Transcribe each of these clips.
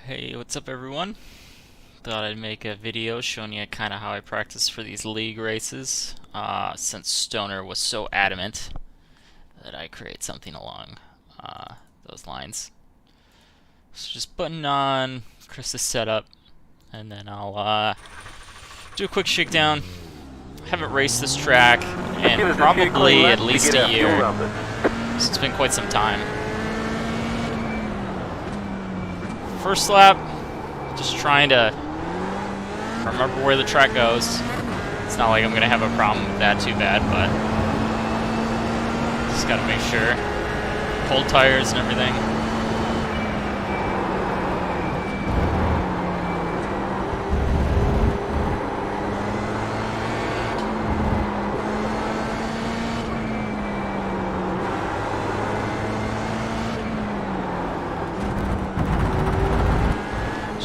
Hey, what's up everyone? Thought I'd make a video showing you kind of how I practice for these league races, since Stoner was so adamant that I create something along those lines. So just putting on Chris's setup, and then I'll do a quick shakedown. I haven't raced this track in probably at least a year, so it's been quite some time. First lap, just trying to remember where the track goes. It's not like I'm going to have a problem with that too bad, but just got to make sure. Cold tires and everything.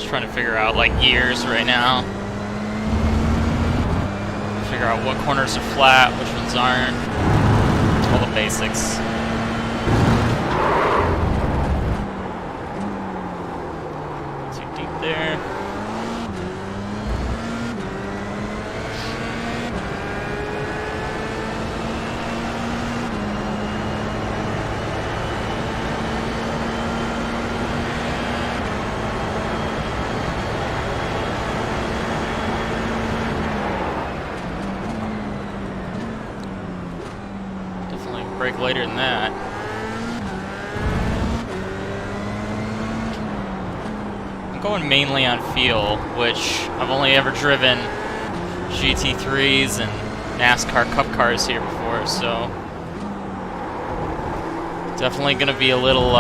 Trying to figure out like gears right now. Figure out what corners are flat, which ones aren't. All the basics. Too deep there. Brake later than that. I'm going mainly on feel, which I've only ever driven GT3s and NASCAR Cup cars here before, so definitely going to be a little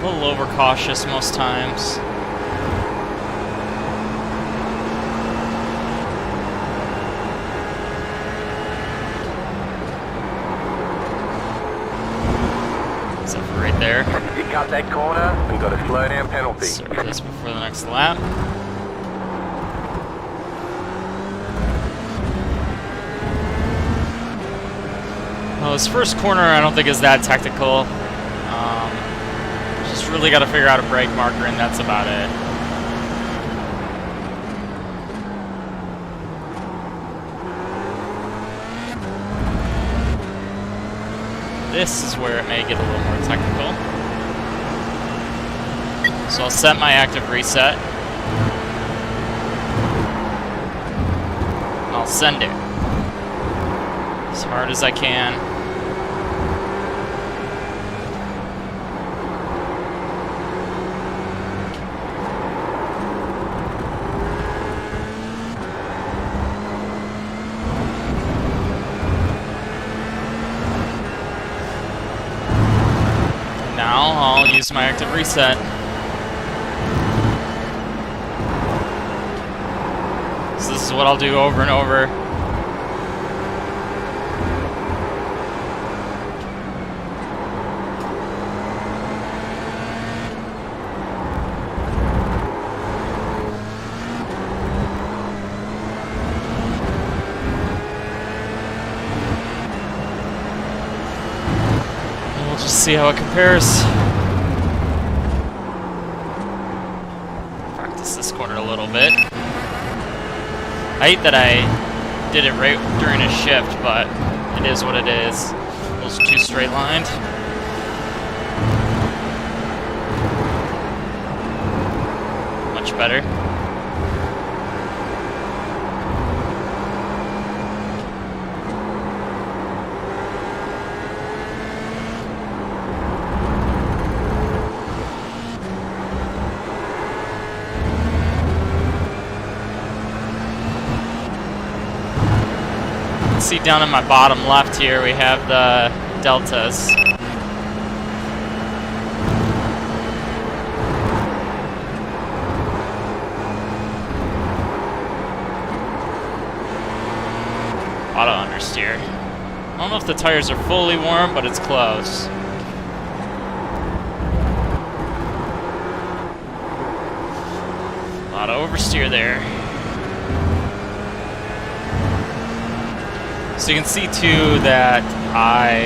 overcautious most times. Right there. You cut that corner and got a slow down penalty. Serve this before the next lap. Well, this first corner I don't think is that technical. Just really got to figure out a brake marker, and that's about it. This is where it may get a little more technical. So I'll set my active reset. And I'll send it as hard as I can. Now I'll use my active reset. So this is what I'll do over and over. We'll just see how it compares. Practice this corner a little bit. I hate that I did it right during a shift, but it is what it is. Those are too straight lined. Much better. See down in my bottom left here we have the deltas. Auto understeer. I don't know if the tires are fully warm, but it's close. A lot of oversteer there. So you can see too that I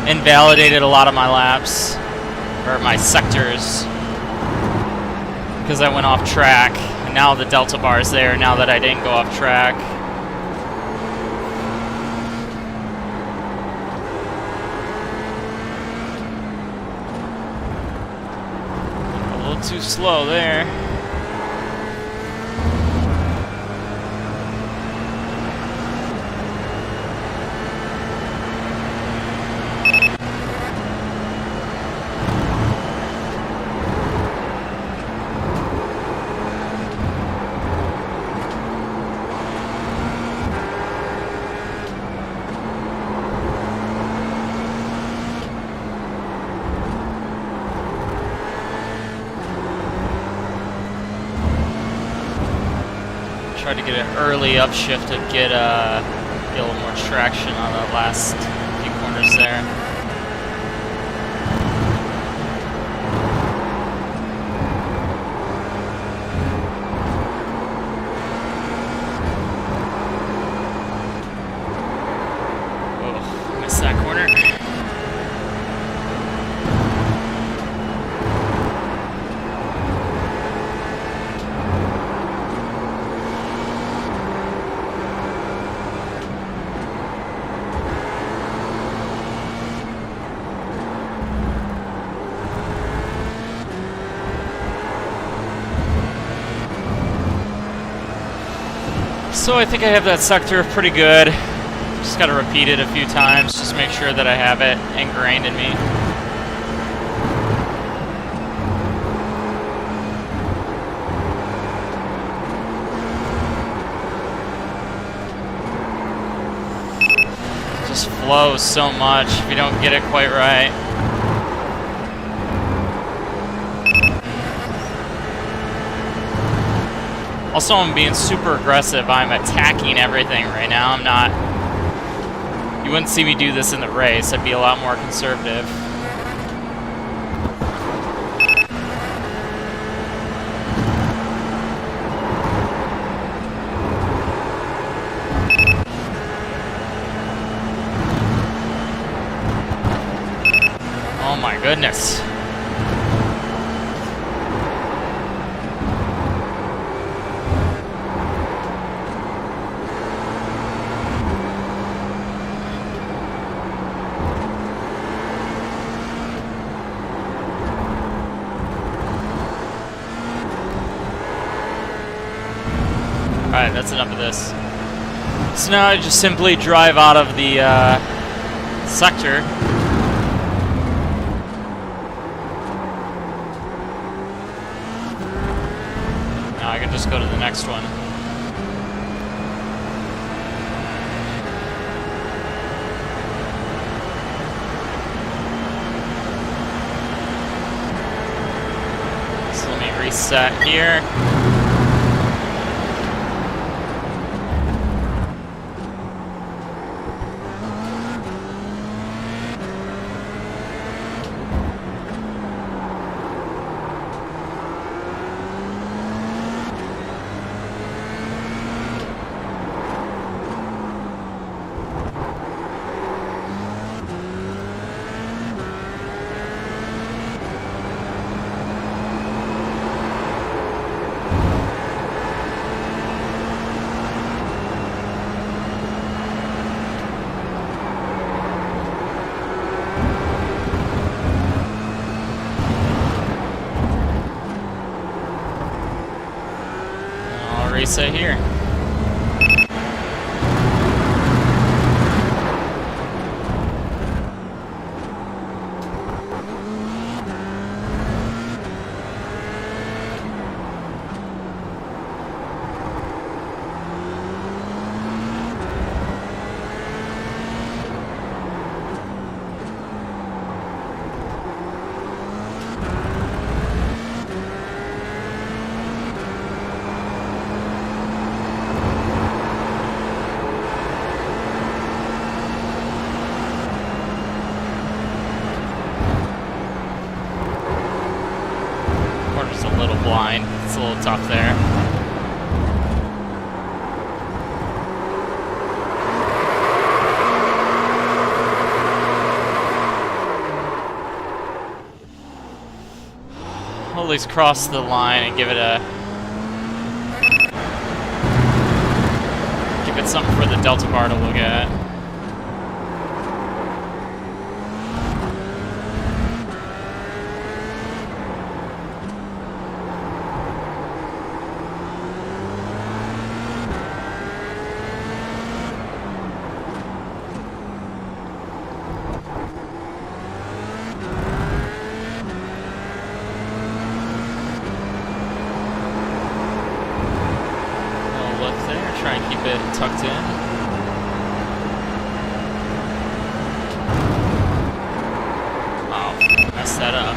invalidated a lot of my laps or my sectors, because I went off track. And now the delta bar is there, now that I didn't go off track. A little too slow there. Try to get an early upshift to get a little more traction on the last few corners there. Oh, missed that corner. So I think I have that sector pretty good. Just gotta repeat it a few times, just make sure that I have it ingrained in me. It just flows so much if you don't get it quite right. Also, I'm being super aggressive. I'm attacking everything right now. I'm not... You wouldn't see me do this in the race. I'd be a lot more conservative. Oh my goodness. Alright, that's enough of this. So now I just simply drive out of the sector. Now I can just go to the next one. So let me reset here. Reset here. Blind. It's a little tough there. least cross the line and give it something for the delta bar to look at. Try and keep it tucked in. Oh, messed that up.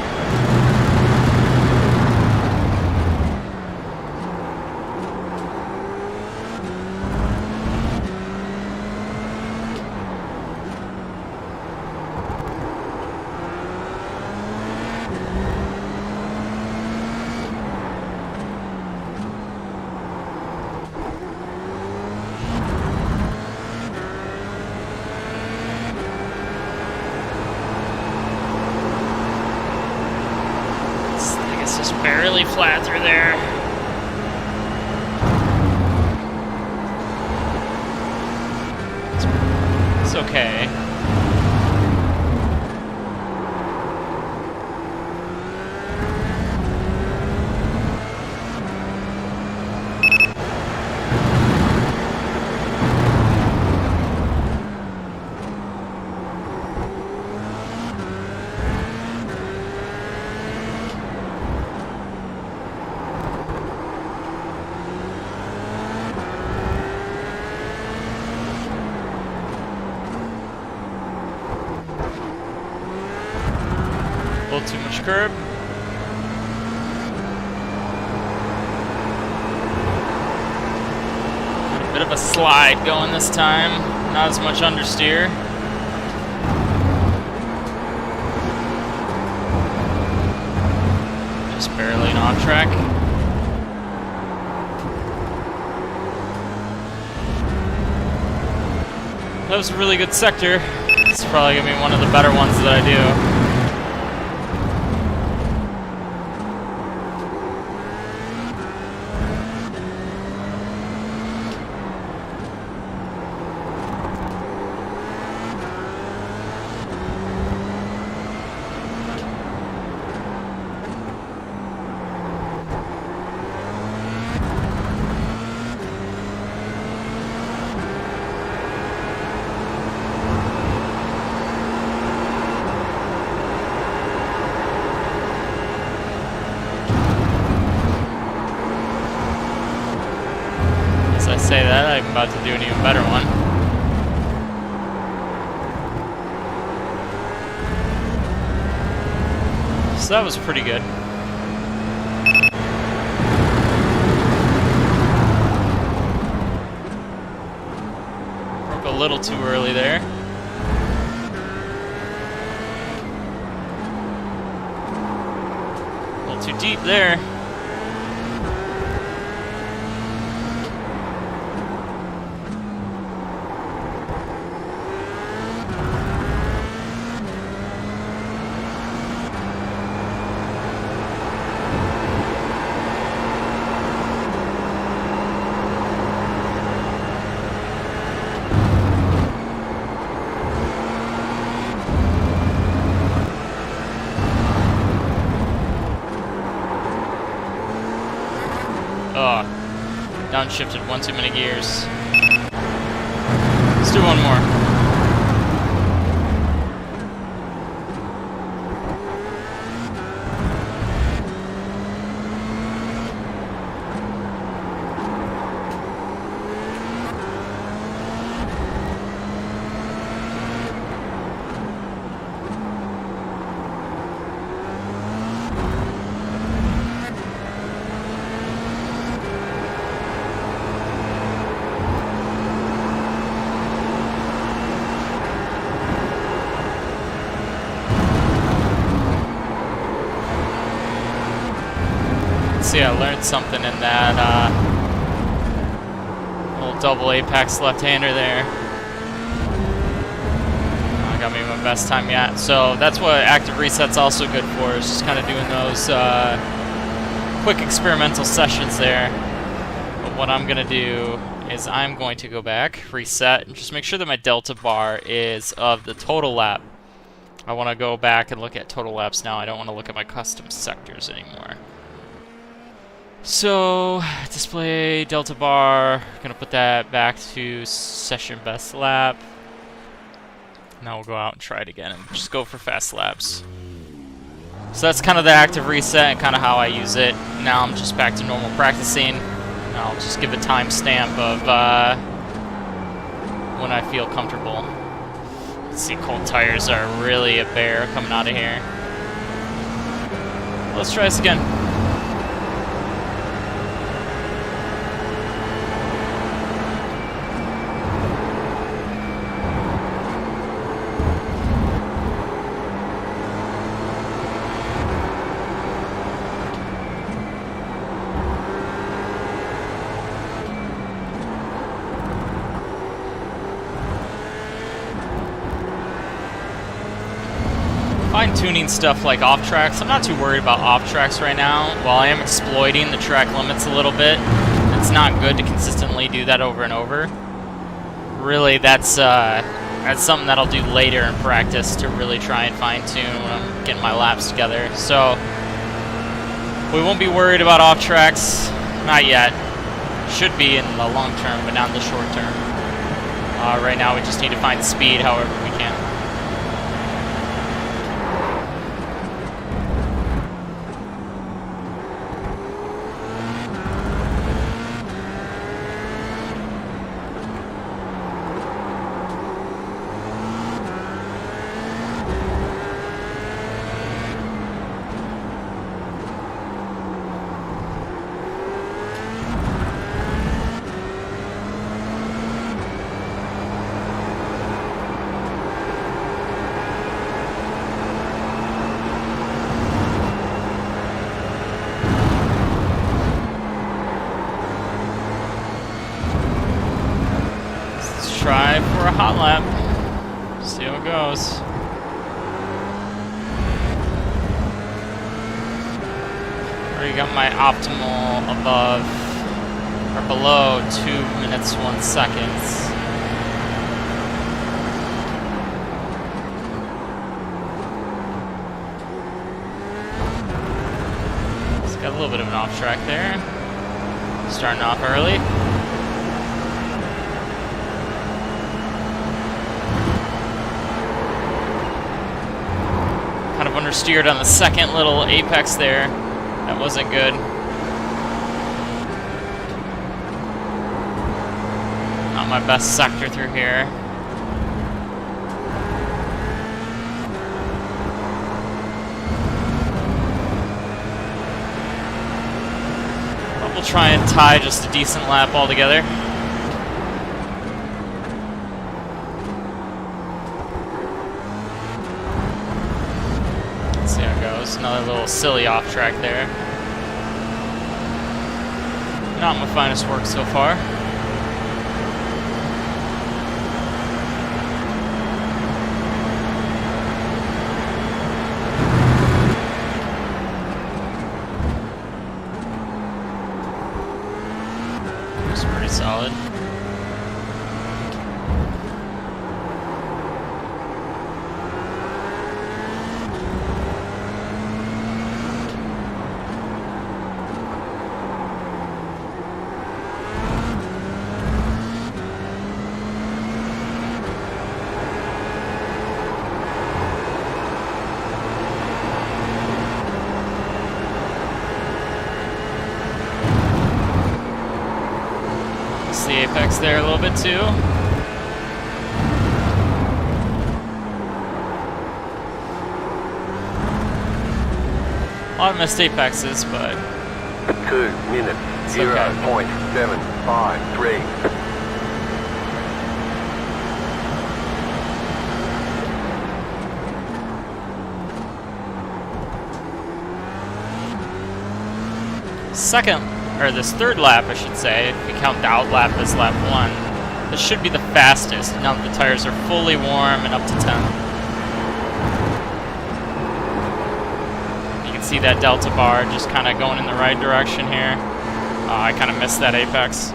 It's just barely flat through there. It's okay. A little too much curb. Got a bit of a slide going this time. Not as much understeer. Just barely an off track. That was a really good sector. It's probably gonna be one of the better ones that I do. I say that, I'm about to do an even better one. So that was pretty good. Broke a little too early there. A little too deep there. Oh, downshifted one too many gears. Let's do one more. See, I learned something in that little double apex left-hander there. Got me my best time yet. So that's what active reset's also good for, is just kind of doing those quick experimental sessions there. But what I'm gonna do is I'm going to go back, reset, and just make sure that my delta bar is of the total lap. I want to go back and look at total laps now. I don't want to look at my custom sectors anymore. So, display delta bar, gonna put that back to session best lap. Now we'll go out and try it again and just go for fast laps. So that's kind of the active reset and kind of how I use it. Now I'm just back to normal practicing. I'll just give a timestamp of when I feel comfortable. Let's see, cold tires are really a bear coming out of here. Let's try this again. Fine-tuning stuff like off-tracks. I'm not too worried about off-tracks right now. While I am exploiting the track limits a little bit, it's not good to consistently do that over and over. Really, that's something that I'll do later in practice to really try and fine-tune when I'm getting my laps together. So, we won't be worried about off-tracks. Not yet. Should be in the long term, but not in the short term. Right now, we just need to find speed however we can. Try for a hot lap. See how it goes. Already got my optimal above or below 2 minutes 1 seconds. It's got a little bit of an off track there. Starting off early. Kind of understeered on the second little apex there. That wasn't good. Not my best sector through here. But we'll try and tie just a decent lap altogether. See how it goes. Another little silly off track there. Not my finest work so far. It's pretty solid. The apex there a little bit too. A lot of missed apexes, but 2 minutes, it's 0.753. second, or this third lap, I should say, if we count the out lap as lap 1, this should be the fastest now that the tires are fully warm and up to 10. You can see that delta bar just kind of going in the right direction here. I kind of missed that apex.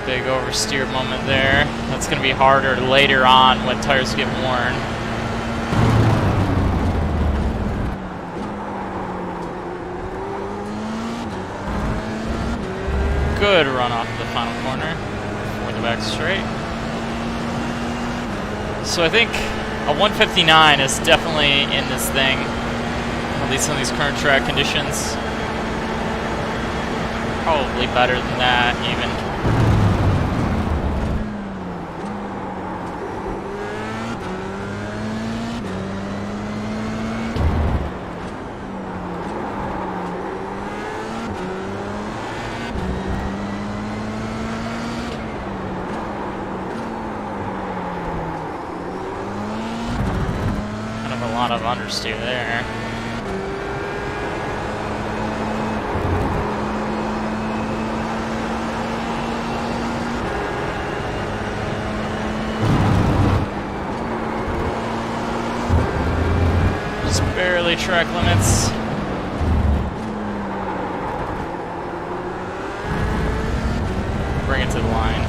Big oversteer moment there. That's going to be harder later on when tires get worn. Good run off the final corner for the back straight. So I think a 159 is definitely in this thing, at least in these current track conditions. Probably better than that even. A lot of understeer there. Just barely track limits. Bring it to the line.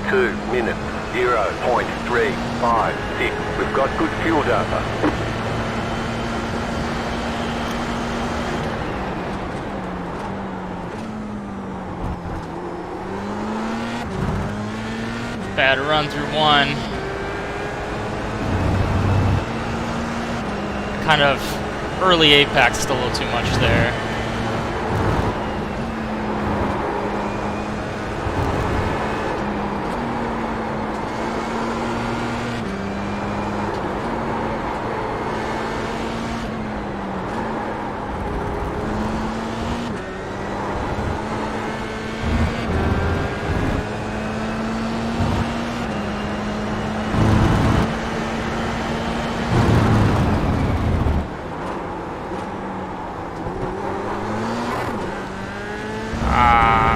2 minutes, 0.356. We've got good fuel data. Bad run through one. Kind of early apex, a little too much there.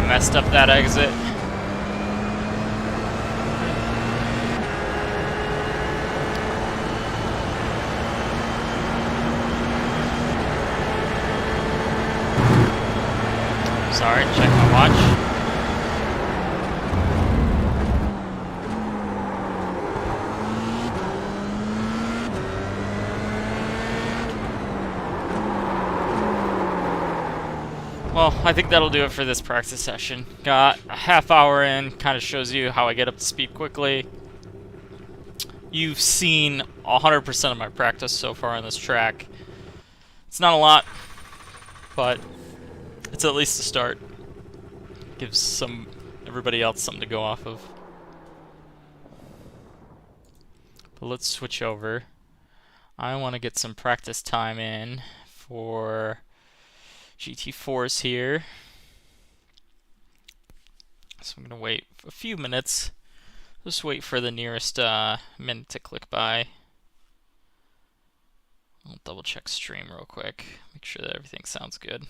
Messed up that exit. Sorry, check my watch. Well, I think that'll do it for this practice session. Got a half hour in, kind of shows you how I get up to speed quickly. You've seen 100% of my practice so far on this track. It's not a lot, but it's at least a start. Gives everybody else something to go off of. But let's switch over. I want to get some practice time in for GT4s here. So I'm going to wait a few minutes. Just wait for the nearest minute to click by. I'll double check stream real quick. Make sure that everything sounds good.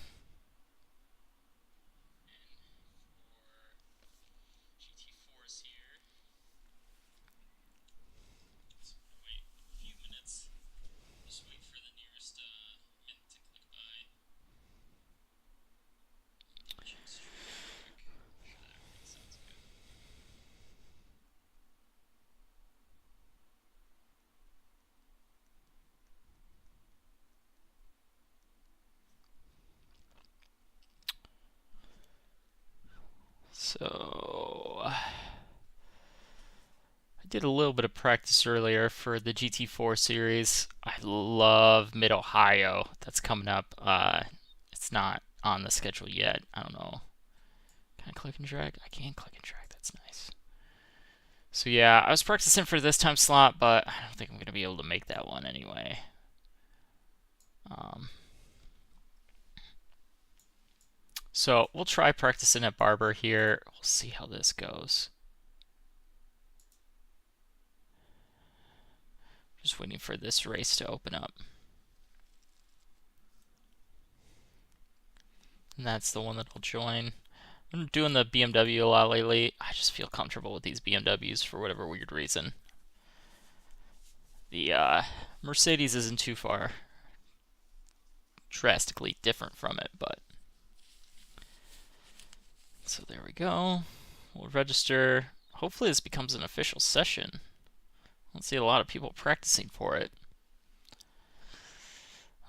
So I did a little bit of practice earlier for the GT4 series. I love Mid-Ohio. That's coming up. It's not on the schedule yet. I don't know. Can I click and drag? I can click and drag. That's nice. So yeah, I was practicing for this time slot, but I don't think I'm going to be able to make that one anyway. So we'll try practicing at Barber here. We'll see how this goes. Just waiting for this race to open up. And that's the one that I'll join. been doing the BMW a lot lately. I just feel comfortable with these BMWs for whatever weird reason. The Mercedes isn't too far drastically different from it, but so there we go. We'll register. Hopefully this becomes an official session. I don't see a lot of people practicing for it.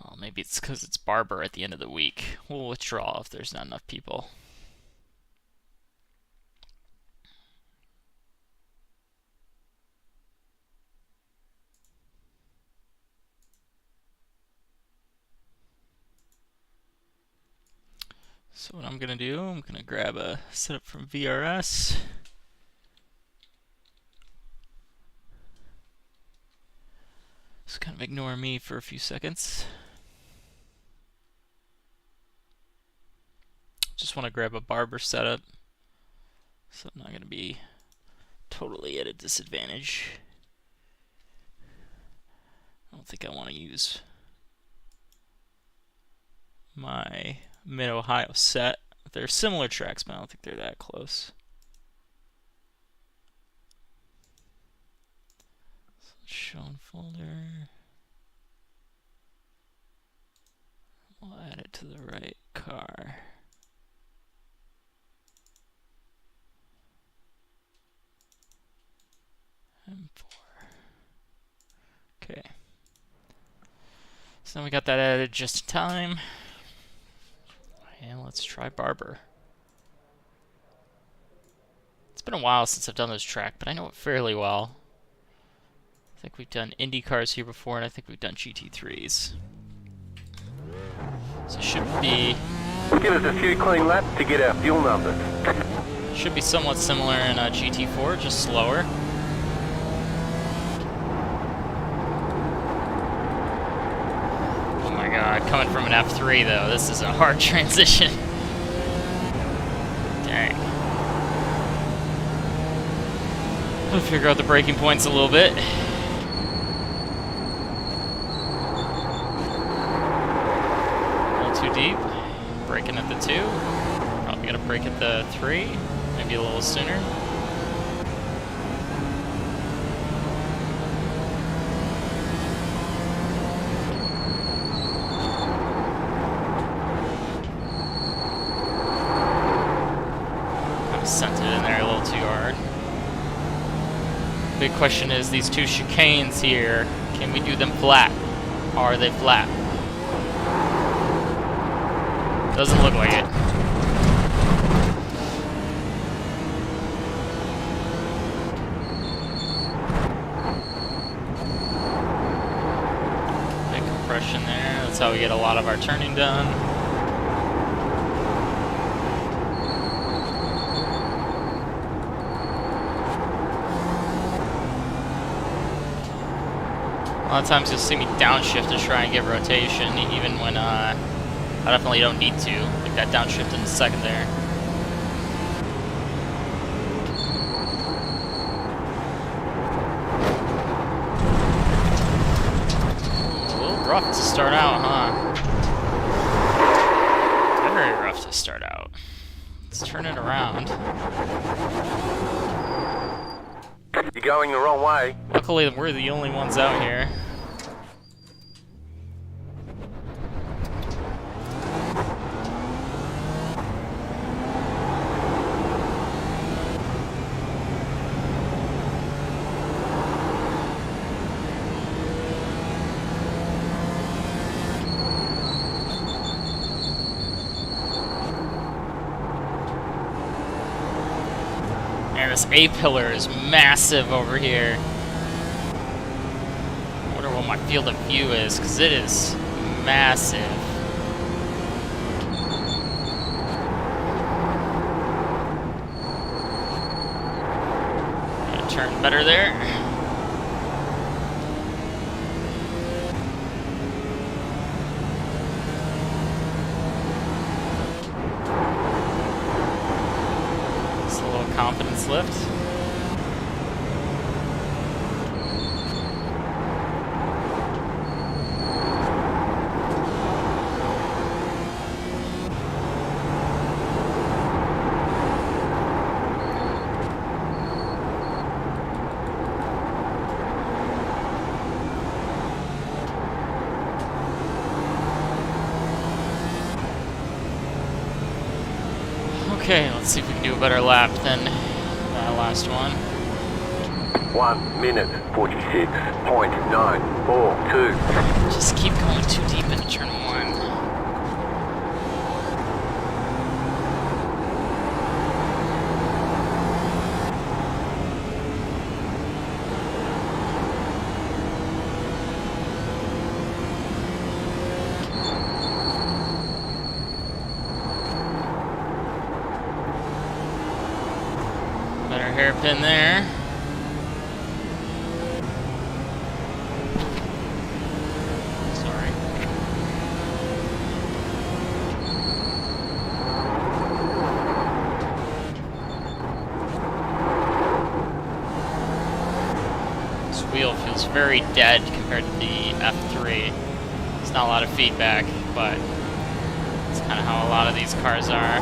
Well, maybe it's because it's Barber at the end of the week. We'll withdraw if there's not enough people. So what I'm going to do, I'm going to grab a setup from VRS. Just kind of ignore me for a few seconds. Just want to grab a Barber setup, so I'm not going to be totally at a disadvantage. I don't think I want to use my Mid-Ohio set. They're similar tracks, but I don't think they're that close. So shown folder. We'll add it to the right car. M4. Okay. So then we got that added just in time. And let's try Barber. It's been a while since I've done this track, but I know it fairly well. I think we've done Indy cars here before, and I think we've done GT3s. So it should be... Give us a few clean laps to get our fuel numbers. Should be somewhat similar in a GT4, just slower. Oh my god, coming from an F3 though, this is a hard transition. Dang. I'll figure out the braking points a little bit. A little too deep. Braking at the 2. Probably gonna brake at the 3. Maybe a little sooner. Kind of sent it in there a little too hard. Big question is these two chicanes here, can we do them flat? Are they flat? Doesn't look like it. Big compression there. That's how we get a lot of our turning done. A lot of times you'll see me downshift to try and get rotation, even when I definitely don't need to. Like that downshift in the second there. Ooh, a little rough to start out, huh? Very rough to start out. Let's turn it around. You're going the wrong way. Luckily, we're the only ones out here. Man, this A-pillar is massive over here. I wonder what my field of view is, because it is massive. Gotta turn better there. Confidence lift. Okay, let's see if we can do a better lap than that last one. 1 minute 46.942. Just keep going too deep into turn 1. Better hairpin there. Sorry. This wheel feels very dead compared to the F3. There's not a lot of feedback, but it's kind of how a lot of these cars are.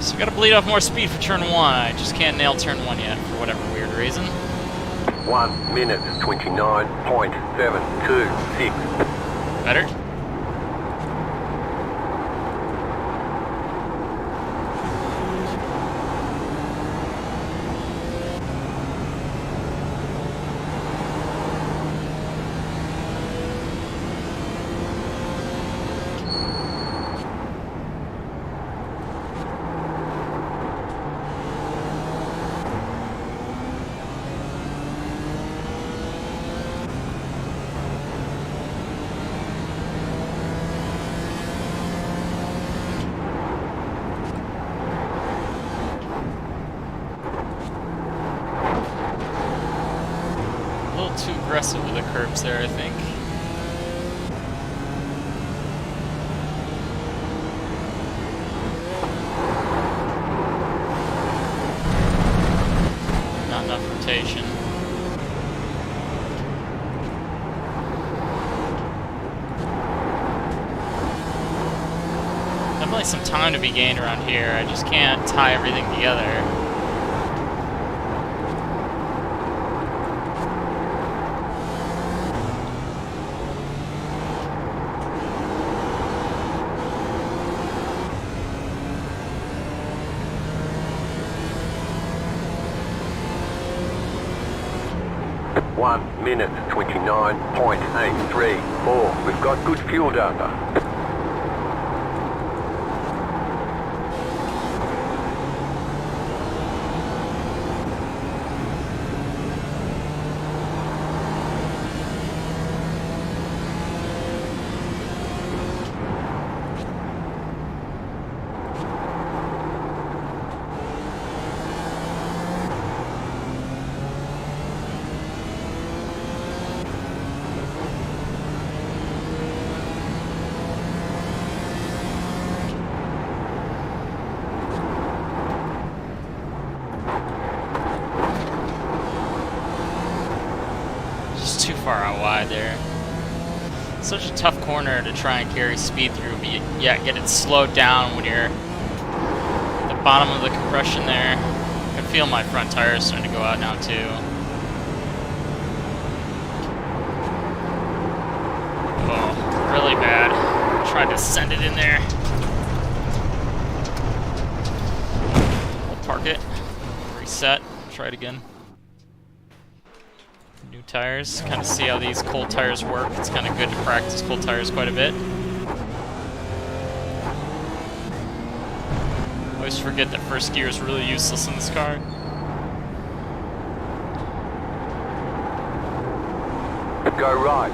So I gotta bleed off more speed for turn 1. I just can't nail turn 1 yet for whatever weird reason. 1 minute 29.726. Better? Too aggressive with the curbs there, I think. Not enough rotation. Definitely some time to be gained around here. I just can't tie everything together. 1 minute 29.834. We've got good fuel data. Too far out wide there. Such a tough corner to try and carry speed through, but yet get it slowed down when you're at the bottom of the compression there. I can feel my front tires starting to go out now too. Oh, really bad. Tried to send it in there. I'll park it. Reset. Try it again. New tires, kind of see how these cold tires work. It's kind of good to practice cold tires quite a bit. Always forget that first gear is really useless in this car. Go right.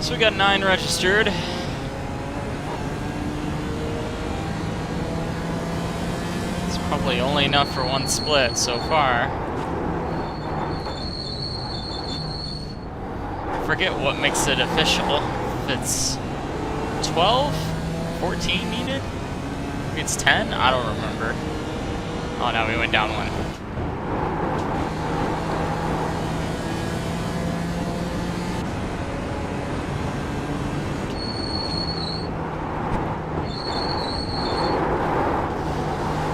So we got 9 registered. Probably only enough for one split so far. I forget what makes it official. If it's 12? 14 needed? Maybe it's 10? I don't remember. Oh no, we went down one.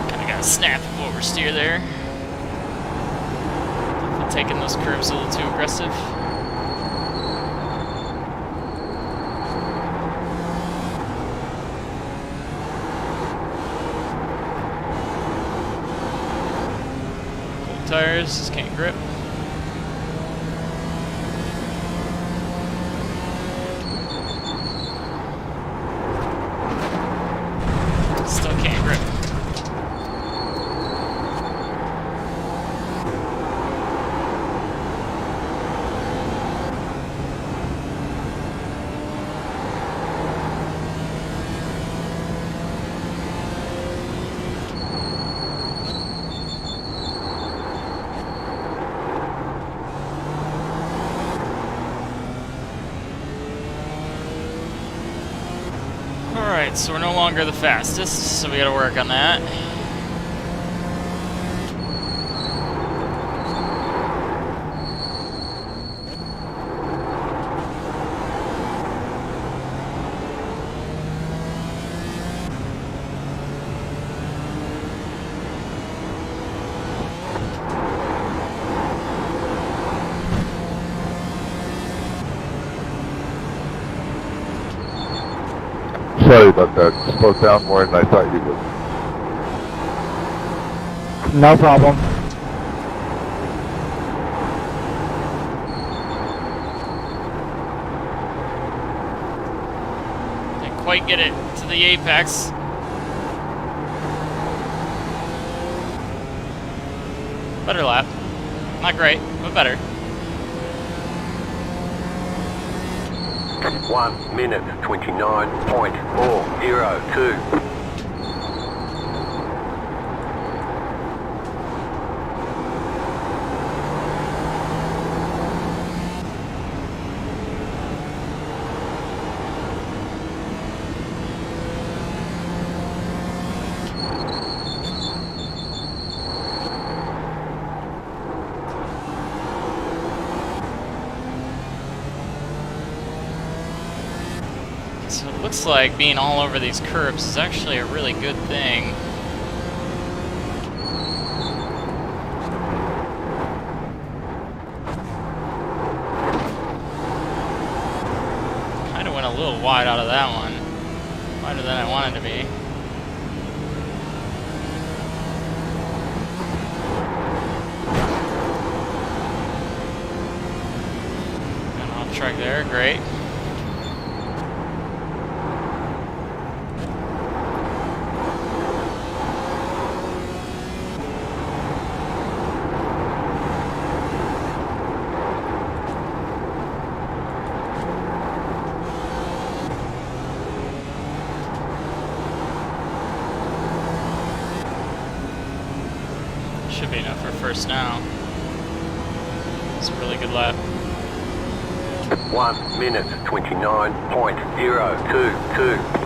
Kinda got a snap oversteer there. Taking those curves a little too aggressive. Cold tires, just can't grip. Still can't grip. Alright, so we're no longer the fastest, so we gotta work on that. Sorry about that. Slowed down more than I thought you would. No problem. Didn't quite get it to the apex. Better lap. Not great, but better. 1 minute 29.402. So it looks like being all over these curves is actually a really good thing. Kind of went a little wide out of that one. Wider than I wanted to be. And off track there, great. Should be enough for first now. It's a really good lap. 1 minute 29.022.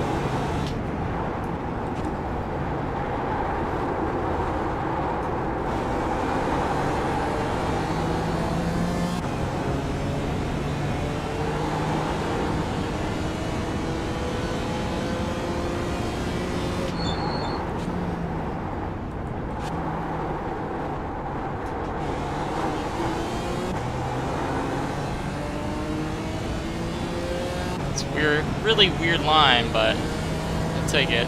It's weird, really weird line, but I'll take it.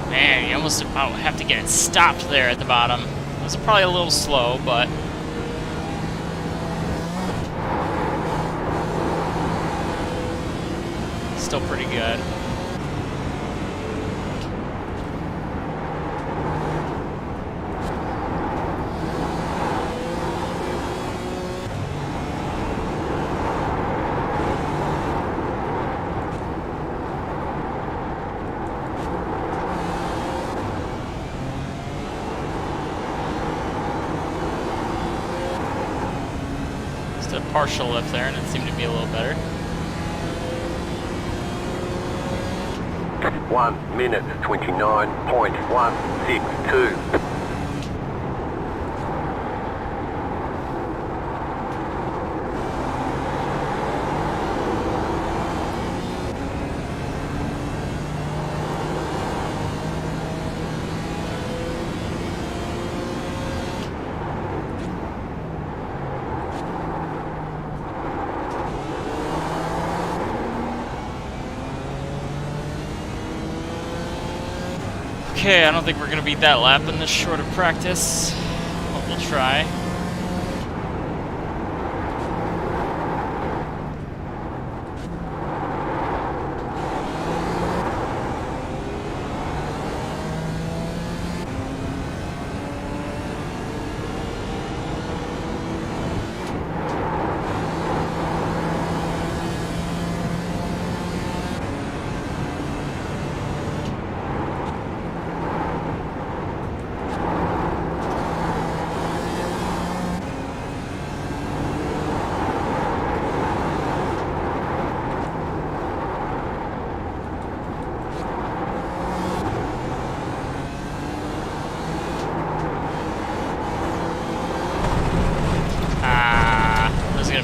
Man, you almost about have to get it stopped there at the bottom. It was probably a little slow, but still pretty good. partial lift there, and it seemed to be a little better. 1 minute 29.162. Okay, I don't think we're going to beat that lap in this short of practice, but we'll try.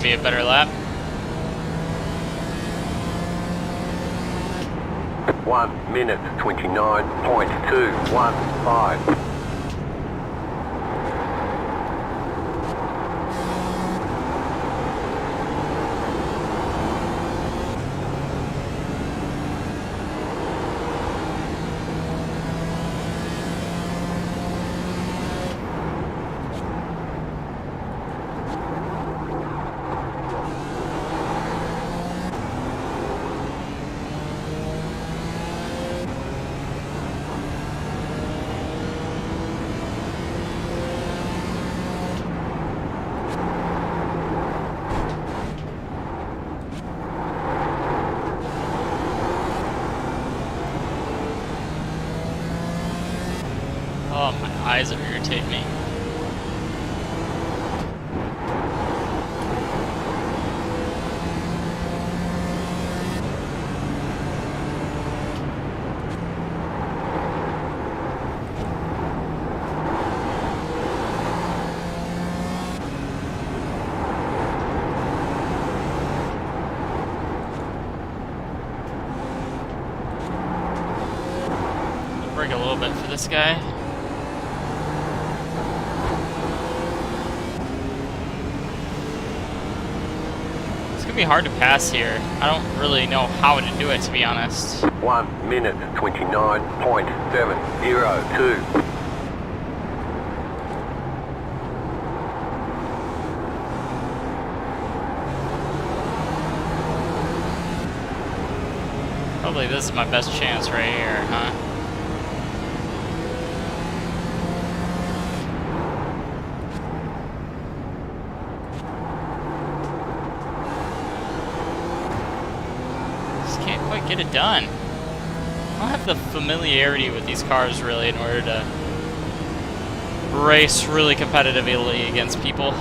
Be a better lap. 1 minute 29.215. Oh, my eyes are irritating me. I'll brake a little bit for this guy. Be hard to pass here. I don't really know how to do it, to be honest. 1 minute 29.702. Probably this is my best chance right here, huh? Get it done. I don't have the familiarity with these cars really in order to race really competitively against people.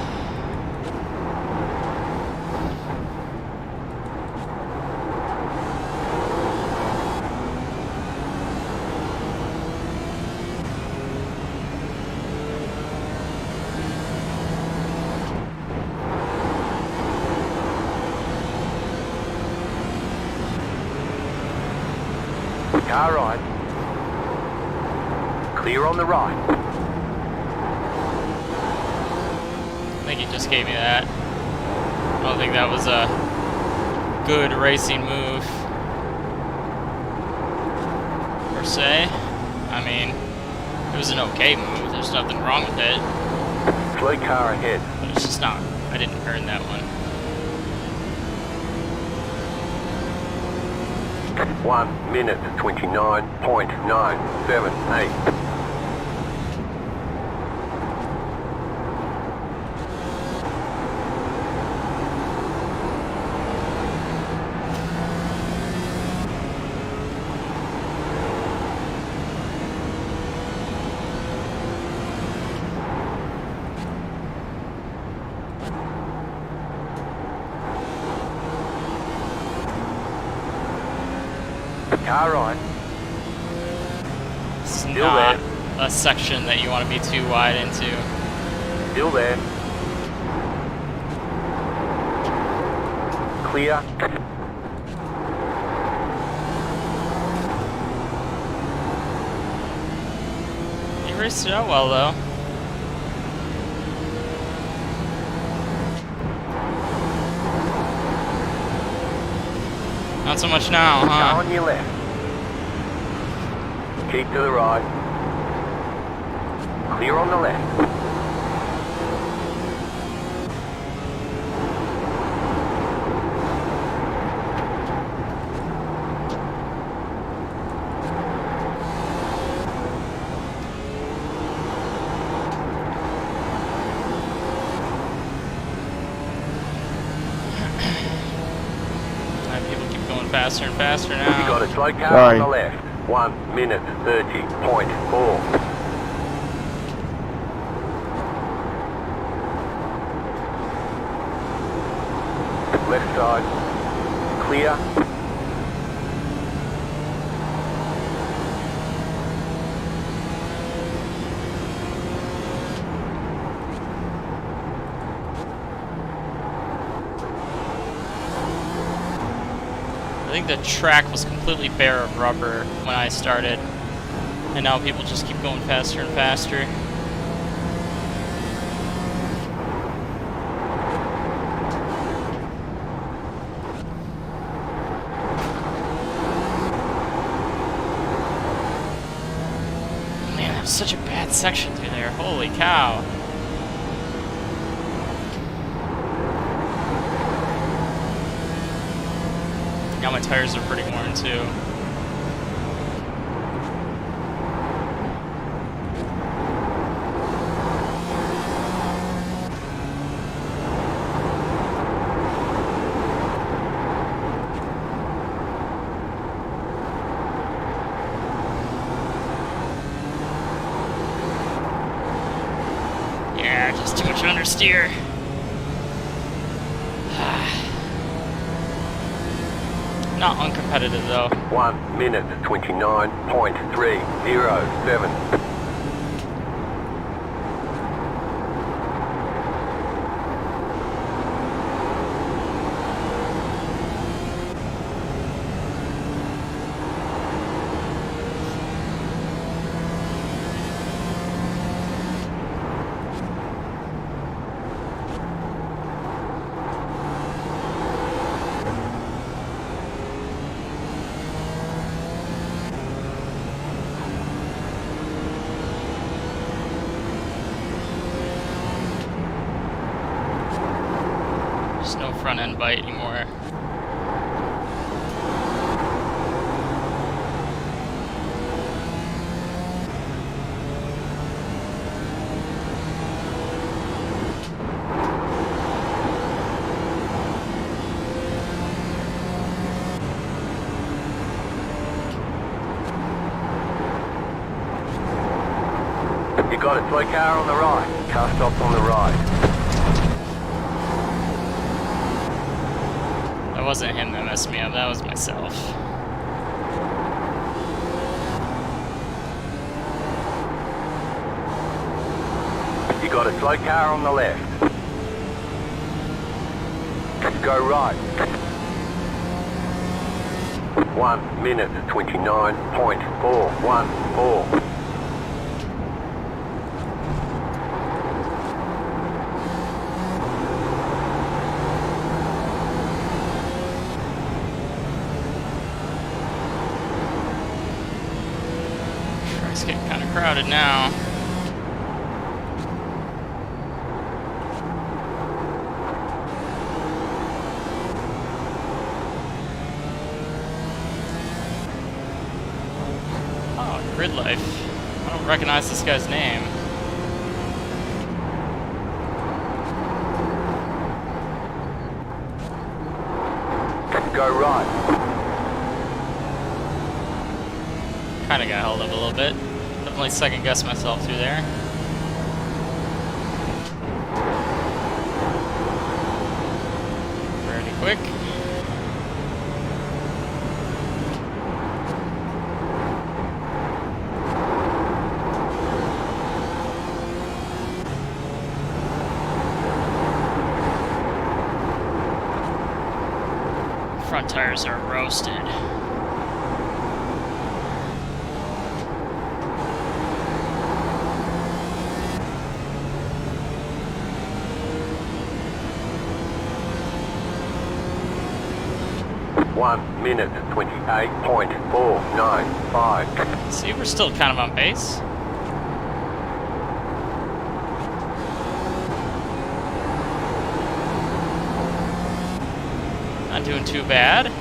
Car right. Clear on the right. I think he just gave me that. I don't think that was a good racing move, per se. I mean, it was an okay move. There's nothing wrong with it. Slow car ahead. But it's just not. I didn't earn that one. 1 minute 29.978. Car right. It's Still not there. a section that you want to be too wide into. Still there. Clear. You raced it out well, though. Not so much now, Car huh? on your left. Keep to the right. Clear on the left. People keep going faster and faster You now. got a slow car Sorry. on the left. 1 minute 30.4. Left side. Clear. I think the track was completely bare of rubber when I started, and now people just keep going faster and faster. Man, that was such a bad section through there. Holy cow. Now my tires are pretty worn too. Yeah, just too much understeer. Not uncompetitive though. 1 minute 29.307. There's no front end bite anymore. You got a slow car on the right. Car stops on the right. That wasn't him that messed me up, that was myself. You got a slow car on the left. Go right. 1 minute 29.414. It's getting kind of crowded now. Oh, Grid Life. I don't recognize this guy's name. Go right. Kinda got held up a little bit. Definitely second guessed myself through there. Pretty quick. front tires are roasted. 1 minute 28.495. See, we're still kind of on pace. Not doing too bad.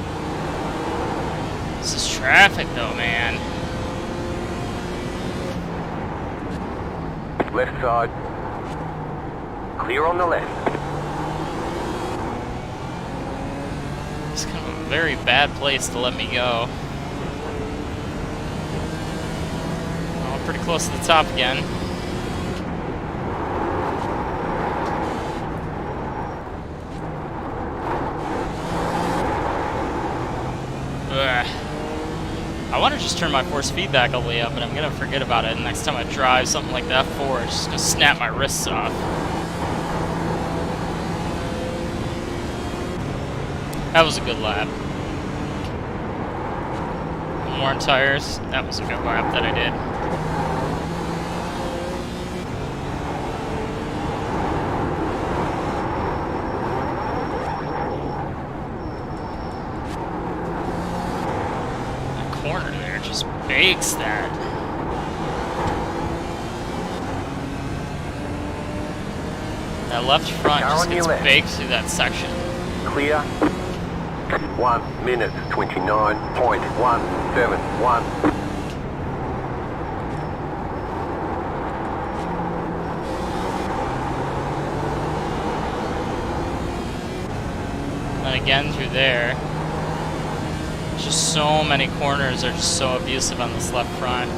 This is traffic though, man. Left side. Clear on the left. It's kind of a very bad place to let me go. Oh, pretty close to the top again. Ugh. I want to just turn my force feedback all the way up, but I'm going to forget about it. And next time I drive something like that F4, it's just going to snap my wrists off. That was a good lap. More on tires. That was a good lap that I did. Corner there just bakes that. That left front just gets baked through that section. Clear. 1 minute 29.171. And again through there. Just so many corners are just so abusive on this left front.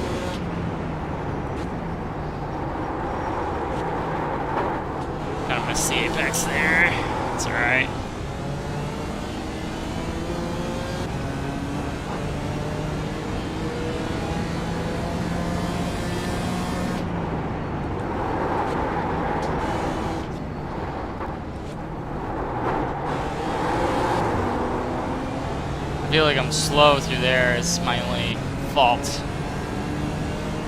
Kind of missed the apex there. It's alright. I feel like I'm slow through there is my only fault.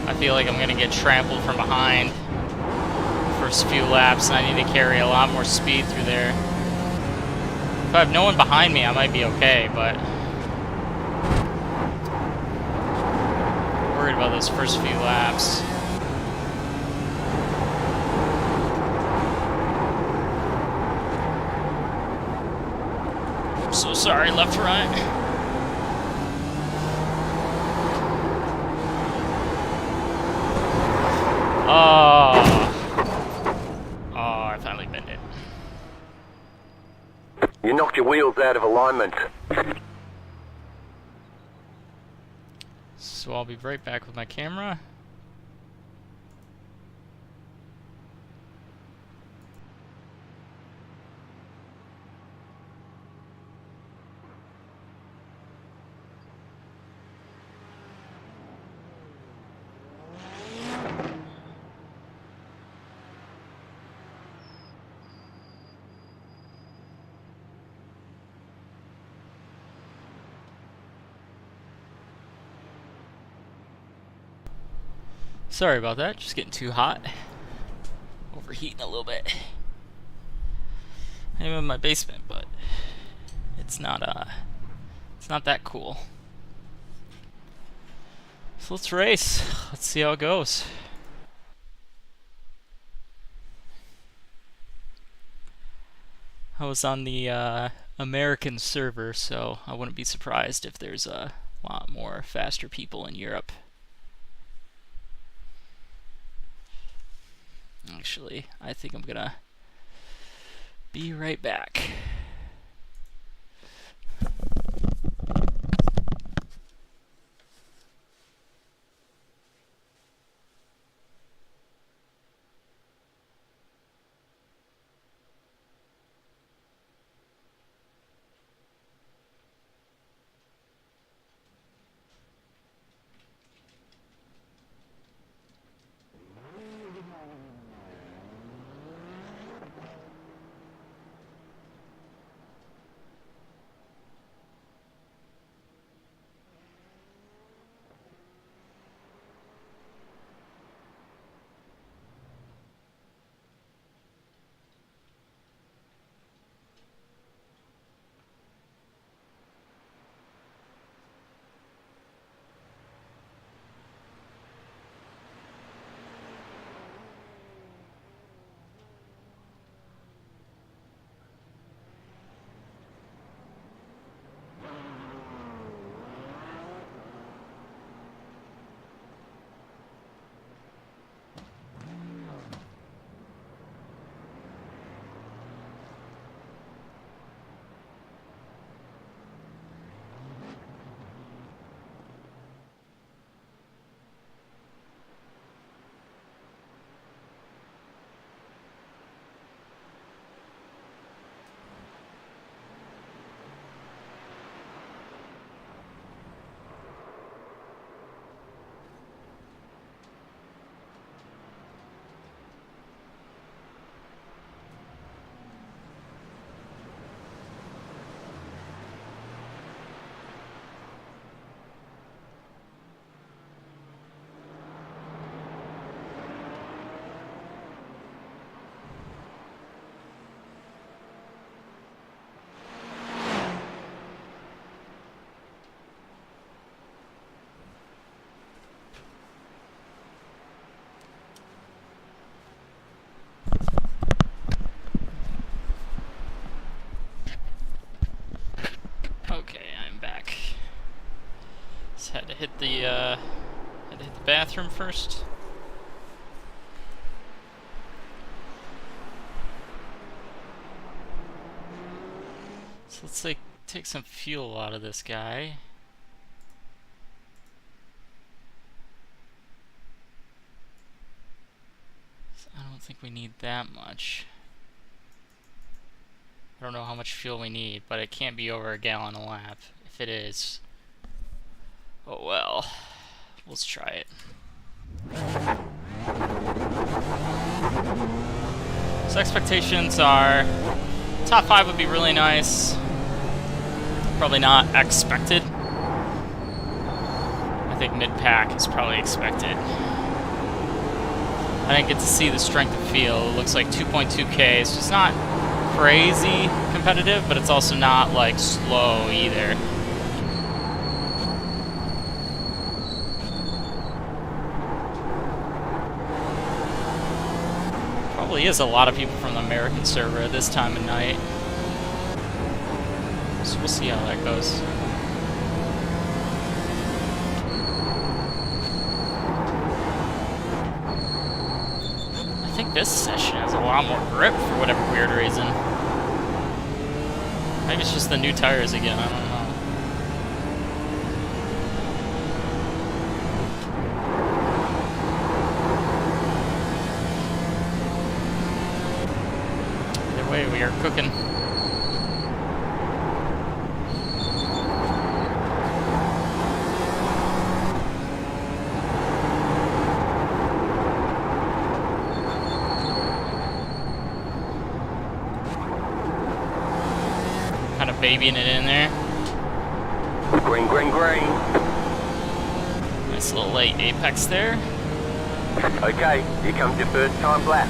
I feel like I'm gonna get trampled from behind the first few laps, and I need to carry a lot more speed through there. If I have no one behind me, I might be okay, but I'm worried about those first few laps. I'm so sorry, left, right. Oh, I finally bent it. You knocked your wheels out of alignment. So I'll be right back with my camera. Sorry about that, just getting too hot. Overheating a little bit. I'm in my basement, but it's not that cool. So let's race. Let's see how it goes. I was on the American server, so I wouldn't be surprised if there's a lot more faster people in Europe. Actually, I think I'm gonna be right back. bathroom first? So let's like take some fuel out of this guy. So I don't think we need that much. I don't know how much fuel we need, but it can't be over a gallon a lap. If it is, oh well. Let's try it. So expectations are top 5 would be really nice. Probably not expected. I think mid-pack is probably expected. I didn't get to see the strength of feel. It looks like 2.2K, so it's not crazy competitive, but it's also not like slow either. Probably is a lot of people from the American server at this time of night. So we'll see how that goes. I think this session has a lot more grip for whatever weird reason. Maybe it's just the new tires again, I don't know. Either way, we are cooking. Kind of babying it in there. Green, green, green. Nice little late apex there. Okay, here comes your first time lap.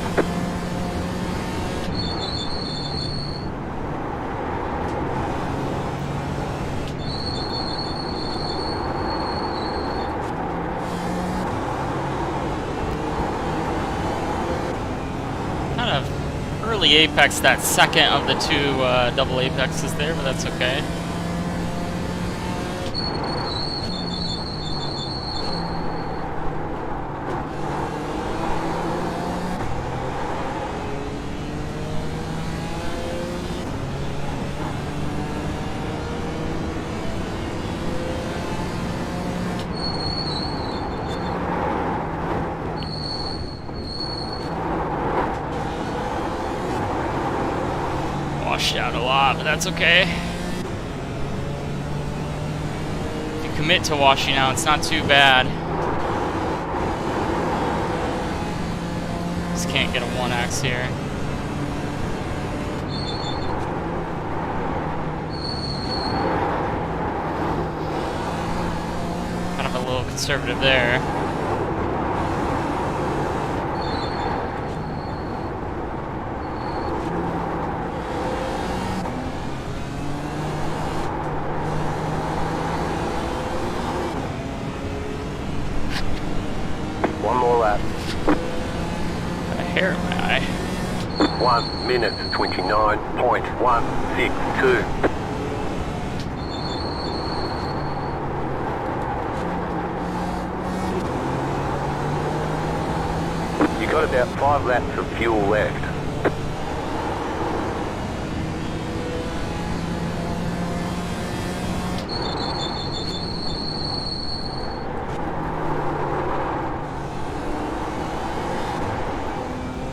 Kind of early apex, that second of the two double apexes there, but that's okay. Washed out a lot, but that's okay. If you commit to washing out, it's not too bad. Just can't get a 1x here. Kind of a little conservative there. One more lap. Got a hair in my eye. 1 minute 29.162. You got about 5 laps of fuel left.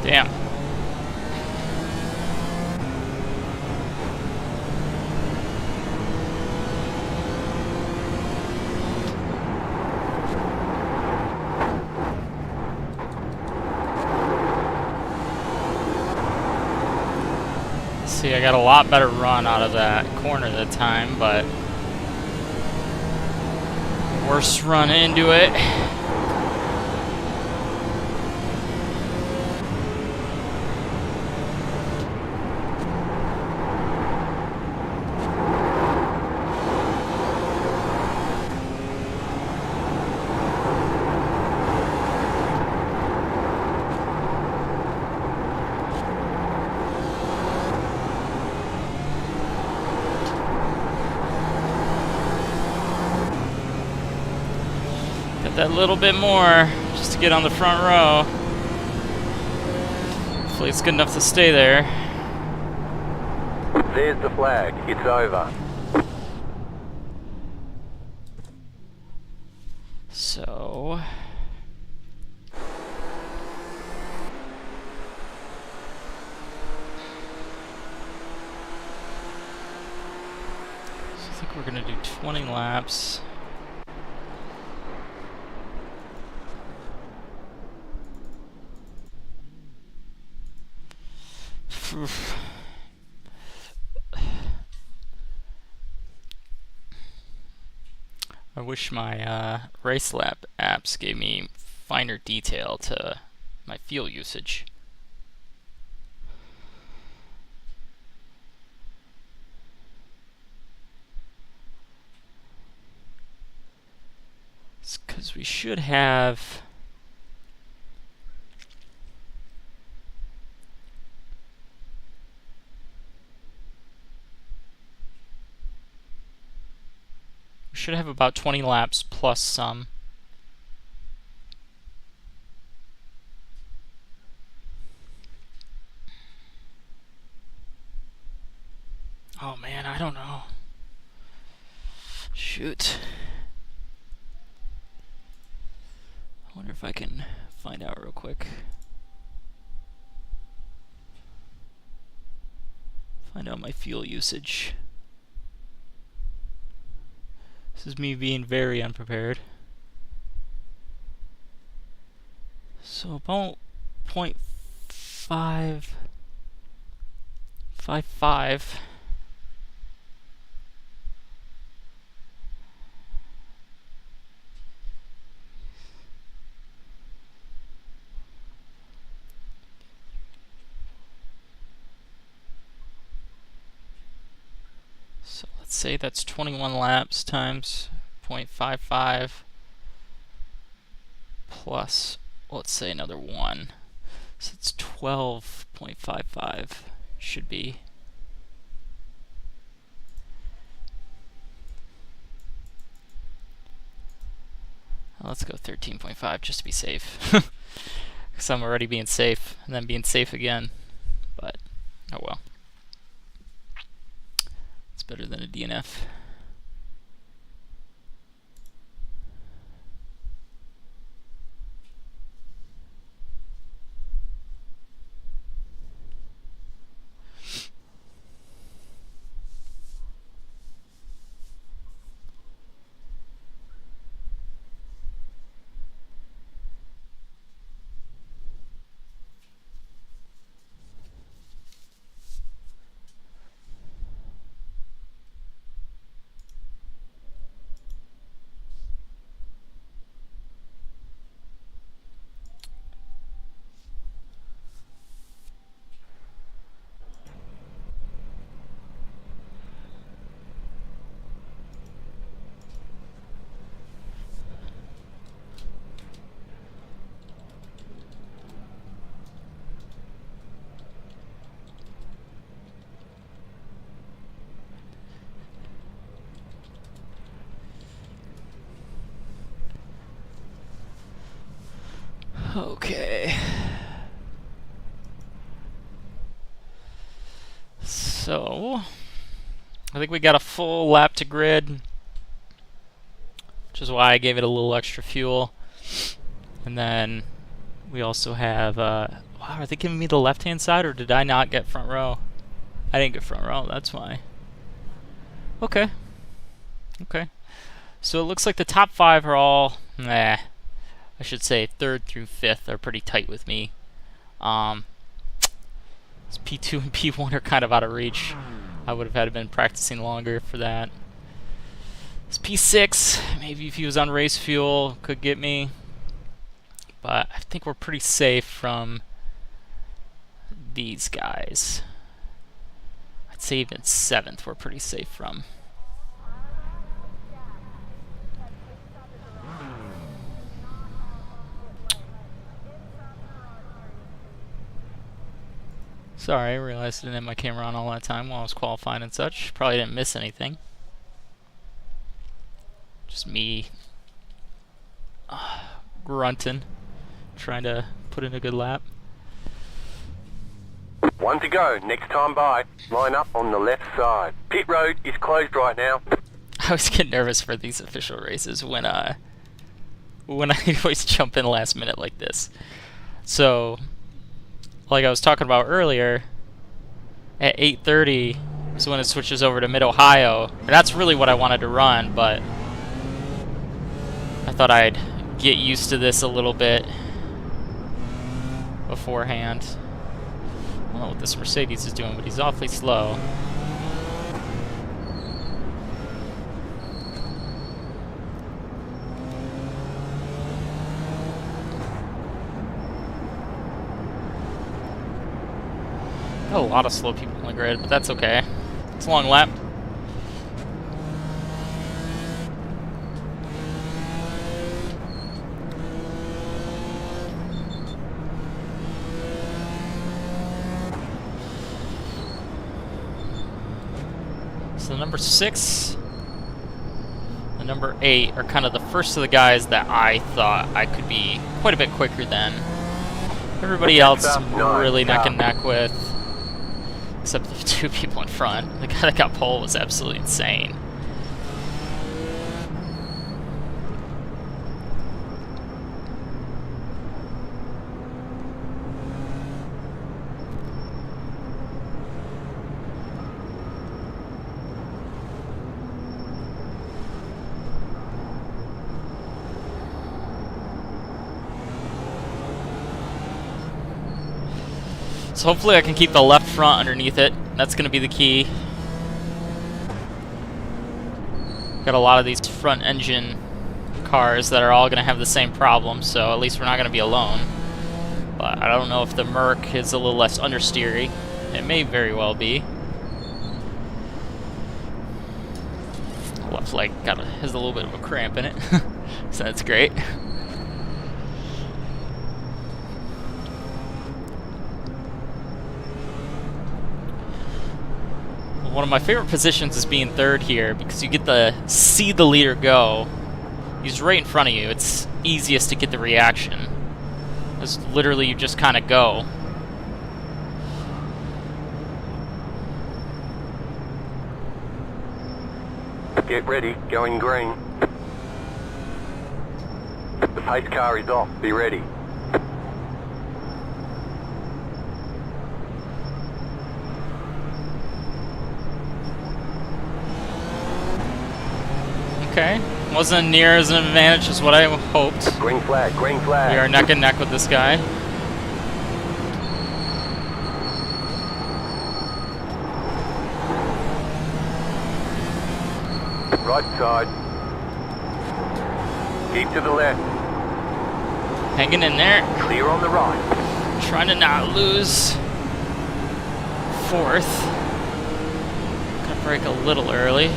Damn. See, I got a lot better run out of that corner that time, but worst run into it. that little bit more just to get on the front row. Hopefully it's good enough to stay there. There's the flag. It's over. So... I think we're gonna do 20 laps. Oof. I wish my race lap apps gave me finer detail to my fuel usage. It's 'cause we should have... We should have about 20 laps plus some. Oh man, I don't know. Shoot. I wonder if I can find out real quick. Find out my fuel usage. This is me being very unprepared. So about 0.555. So let's say that's 21 laps times 0.55 plus, let's say another 1. So it's 12.55 should be. Let's go 13.5 just to be safe. Because I'm already being safe and then being safe again. But, oh well. It's better than a DNF. Okay. So, I think we got a full lap to grid, which is why I gave it a little extra fuel. And then we also have, wow, are they giving me the left-hand side, or did I not get front row? I didn't get front row, that's why. Okay. Okay. So it looks like the top 5 are all, I should say 3rd through 5th are pretty tight with me. P2 and P1 are kind of out of reach. I would have had to been practicing longer for that. This P6, maybe if he was on race fuel, could get me. But I think we're pretty safe from these guys. I'd say even 7th we're pretty safe from. Sorry, I realized I didn't have my camera on all that time while I was qualifying and such. Probably didn't miss anything. Just me grunting, trying to put in a good lap. One to go. Next time by. Line up on the left side. Pit road is closed right now. I always get nervous for these official races when I always jump in last minute like this. So, like I was talking about earlier, at 8:30 is when it switches over to Mid-Ohio. And that's really what I wanted to run, but I thought I'd get used to this a little bit beforehand. I don't know what this Mercedes is doing, but he's awfully slow. Got a lot of slow people on the grid, but that's okay. It's a long lap. So number 6 and number 8 are kind of the first of the guys that I thought I could be quite a bit quicker than. Everybody else I'm really neck and neck with, except the 2 people in front. The guy that got pole was absolutely insane. So hopefully I can keep the left front underneath it. That's going to be the key. Got a lot of these front engine cars that are all going to have the same problem, so at least we're not going to be alone. But I don't know if the Merc is a little less understeery. It may very well be. Left leg has a little bit of a cramp in it, so that's great. One of my favorite positions is being third here because you get to see the leader go. He's right in front of you. It's easiest to get the reaction. It's literally you just kind of go. Get ready, going green. The pace car is off, be ready. Okay, wasn't near as an advantage as what I hoped. Green flag, green flag. We are neck and neck with this guy. Right side. Keep to the left. Hanging in there. Clear on the right. Trying to not lose 4th. Gonna brake a little early.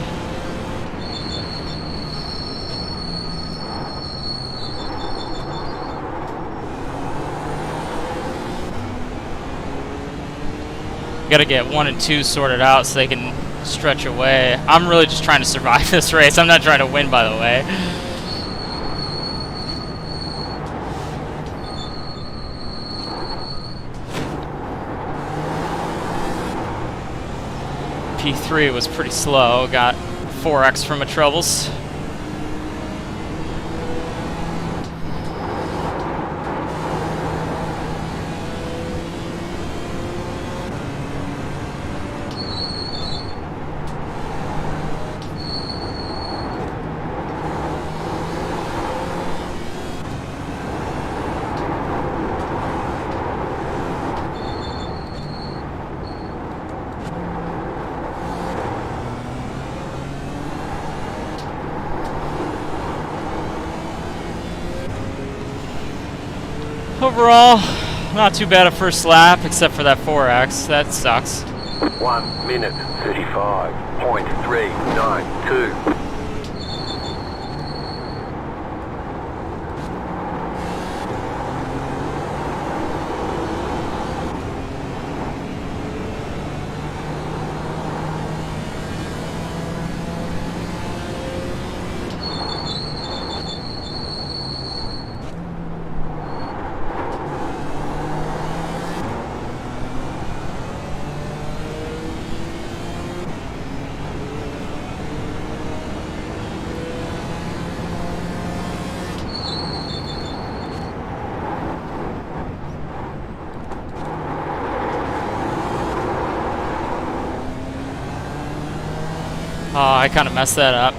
Gotta get 1 and 2 sorted out so they can stretch away. I'm really just trying to survive this race. I'm not trying to win, by the way. P3 was pretty slow. Got 4x from my troubles. Overall, not too bad a first lap, except for that 4x. That sucks. 1 minute 35.392. Oh, I kind of messed that up.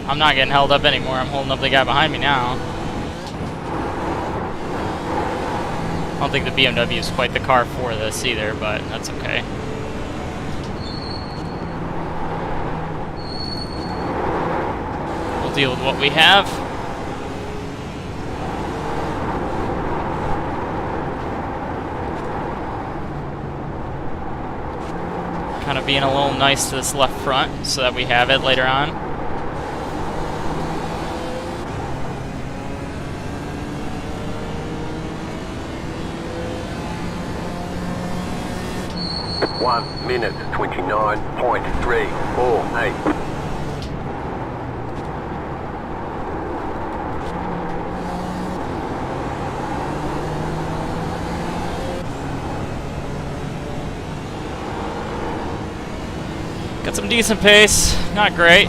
I'm not getting held up anymore. I'm holding up the guy behind me now. I don't think the BMW is quite the car for this either, but that's okay. We'll deal with what we have. Kind of being a little nice to this left front so that we have it later on. One minute 29.348. Got some decent pace, not great.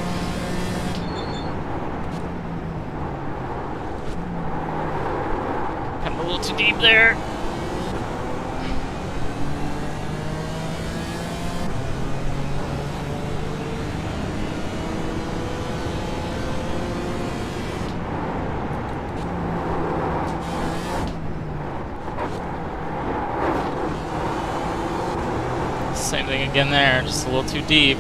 Kind of a little too deep there. Same thing again there, just a little too deep.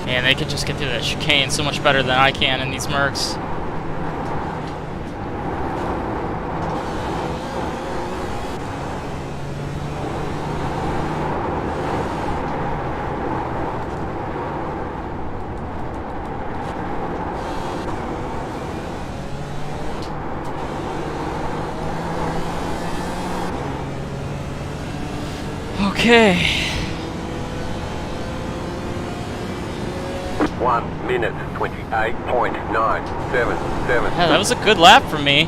Man, they can just get through that chicane so much better than I can in these Mercs. Okay. 1 minute 28.977. Yeah, that was a good lap for me.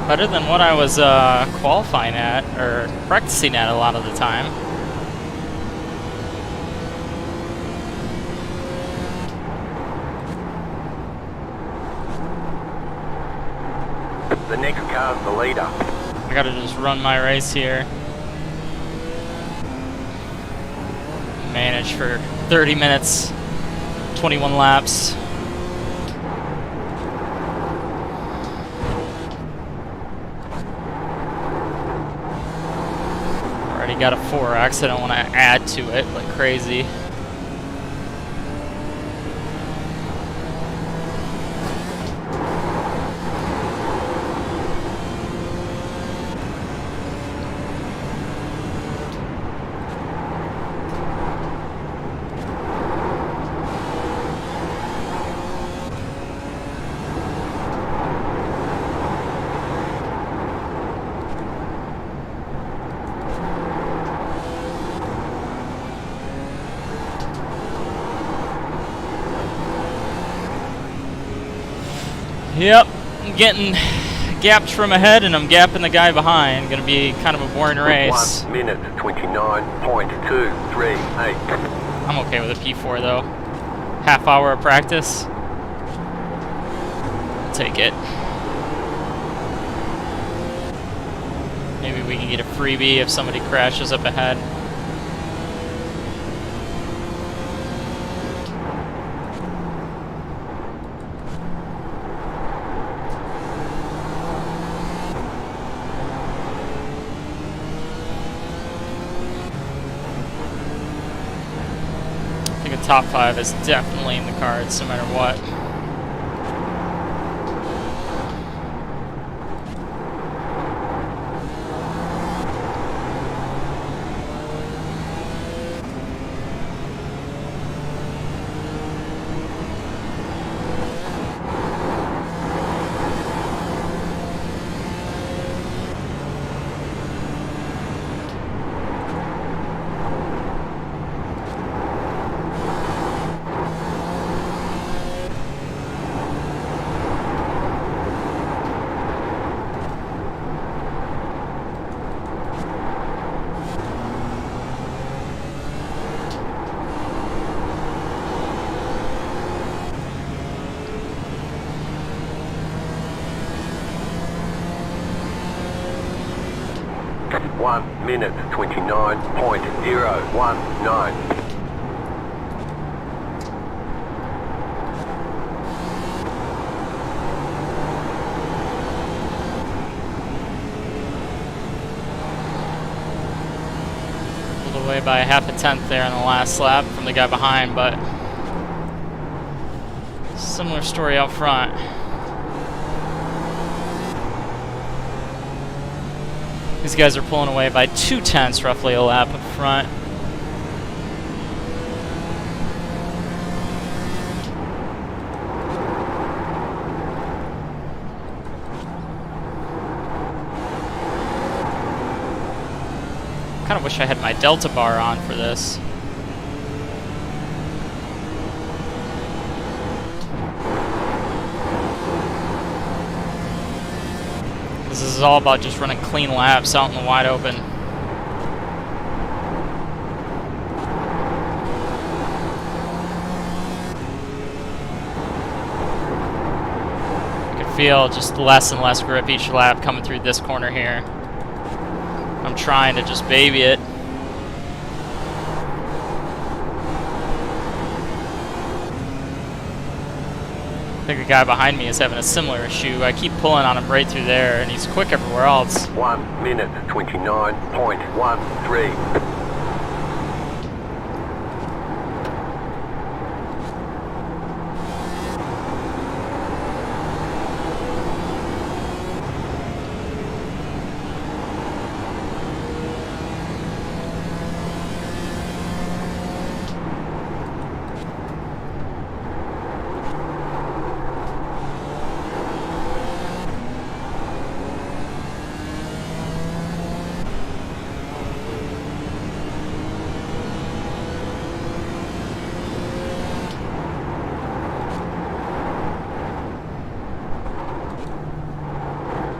Better than what I was qualifying at, or practicing at a lot of the time. The next car's the leader. I gotta just run my race here. Manage for 30 minutes, 21 laps. Already got a 4X, I don't want to add to it like crazy. Yep, I'm getting gapped from ahead and I'm gapping the guy behind. Gonna be kind of a boring race. 1 minute 29.238. I'm okay with a P4 though. Half hour of practice. I'll take it. Maybe we can get a freebie if somebody crashes up ahead. I think a top 5 is definitely in the cards no matter what. 1 minute 29.019. Pulled away by half a tenth there in the last lap from the guy behind, but similar story out front. These guys are pulling away by 2/10 roughly a lap up front. Kind of wish I had my delta bar on for this. This is all about just running clean laps out in the wide open. I can feel just less and less grip each lap coming through this corner here. I'm trying to just baby it. I think the guy behind me is having a similar issue. I keep pulling on him right through there, and he's quick everywhere else. 1 minute 29.13.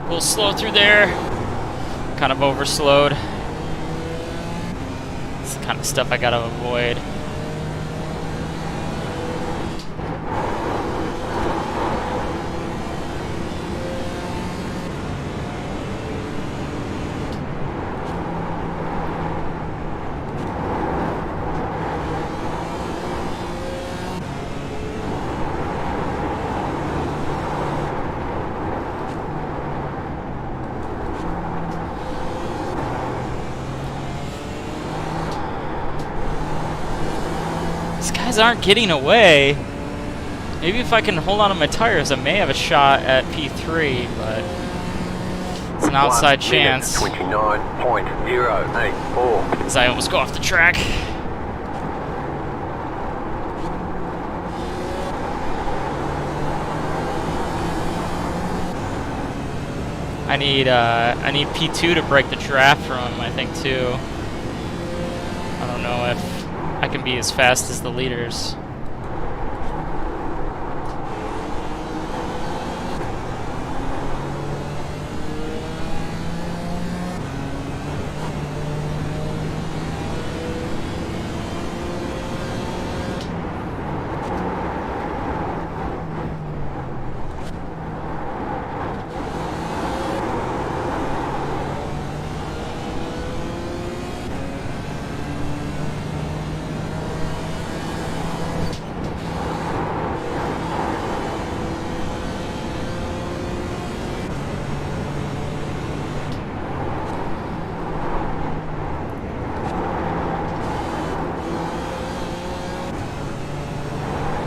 A little slow through there. Kind of overslowed. It's the kind of stuff I gotta avoid. These guys aren't getting away. Maybe if I can hold on to my tires, I may have a shot at P3, but it's an outside chance. 29.084. Because I almost go off the track. I need P2 to break the draft from him, I think, too. I don't know if I can be as fast as the leaders.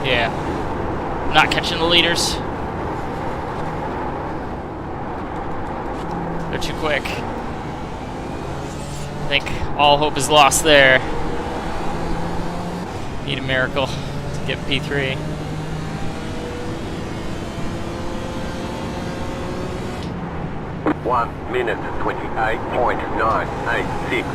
Yeah, not catching the leaders. They're too quick. I think all hope is lost there. Need a miracle to get P3. One minute 28.986.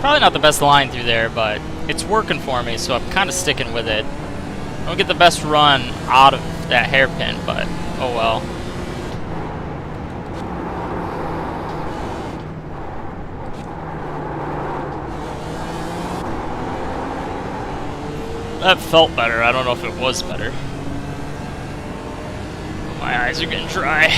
Probably not the best line through there, but it's working for me, so I'm kind of sticking with it. don't get the best run out of that hairpin, but oh well. That felt better. I don't know if it was better. My eyes are getting dry.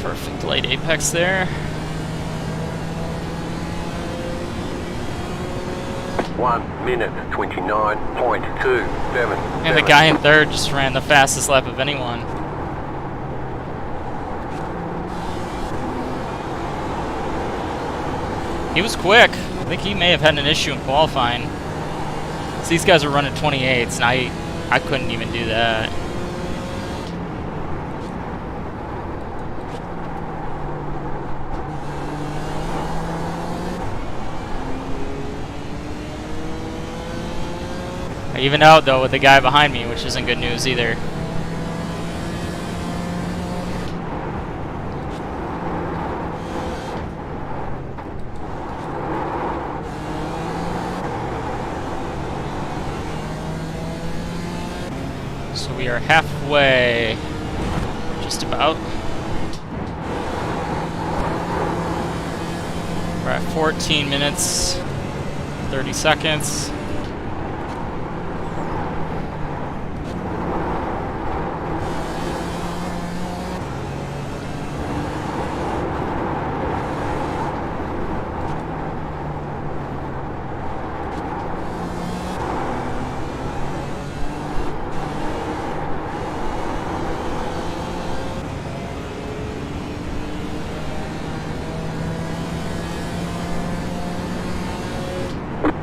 Perfect late apex there. 1 minute 29.27. And the guy in third just ran the fastest lap of anyone. He was quick. I think he may have had an issue in qualifying. So these guys are running 28s, and I couldn't even do that. I evened out though with the guy behind me, which isn't good news either. So we are halfway, just about. We're at 14 minutes, 30 seconds.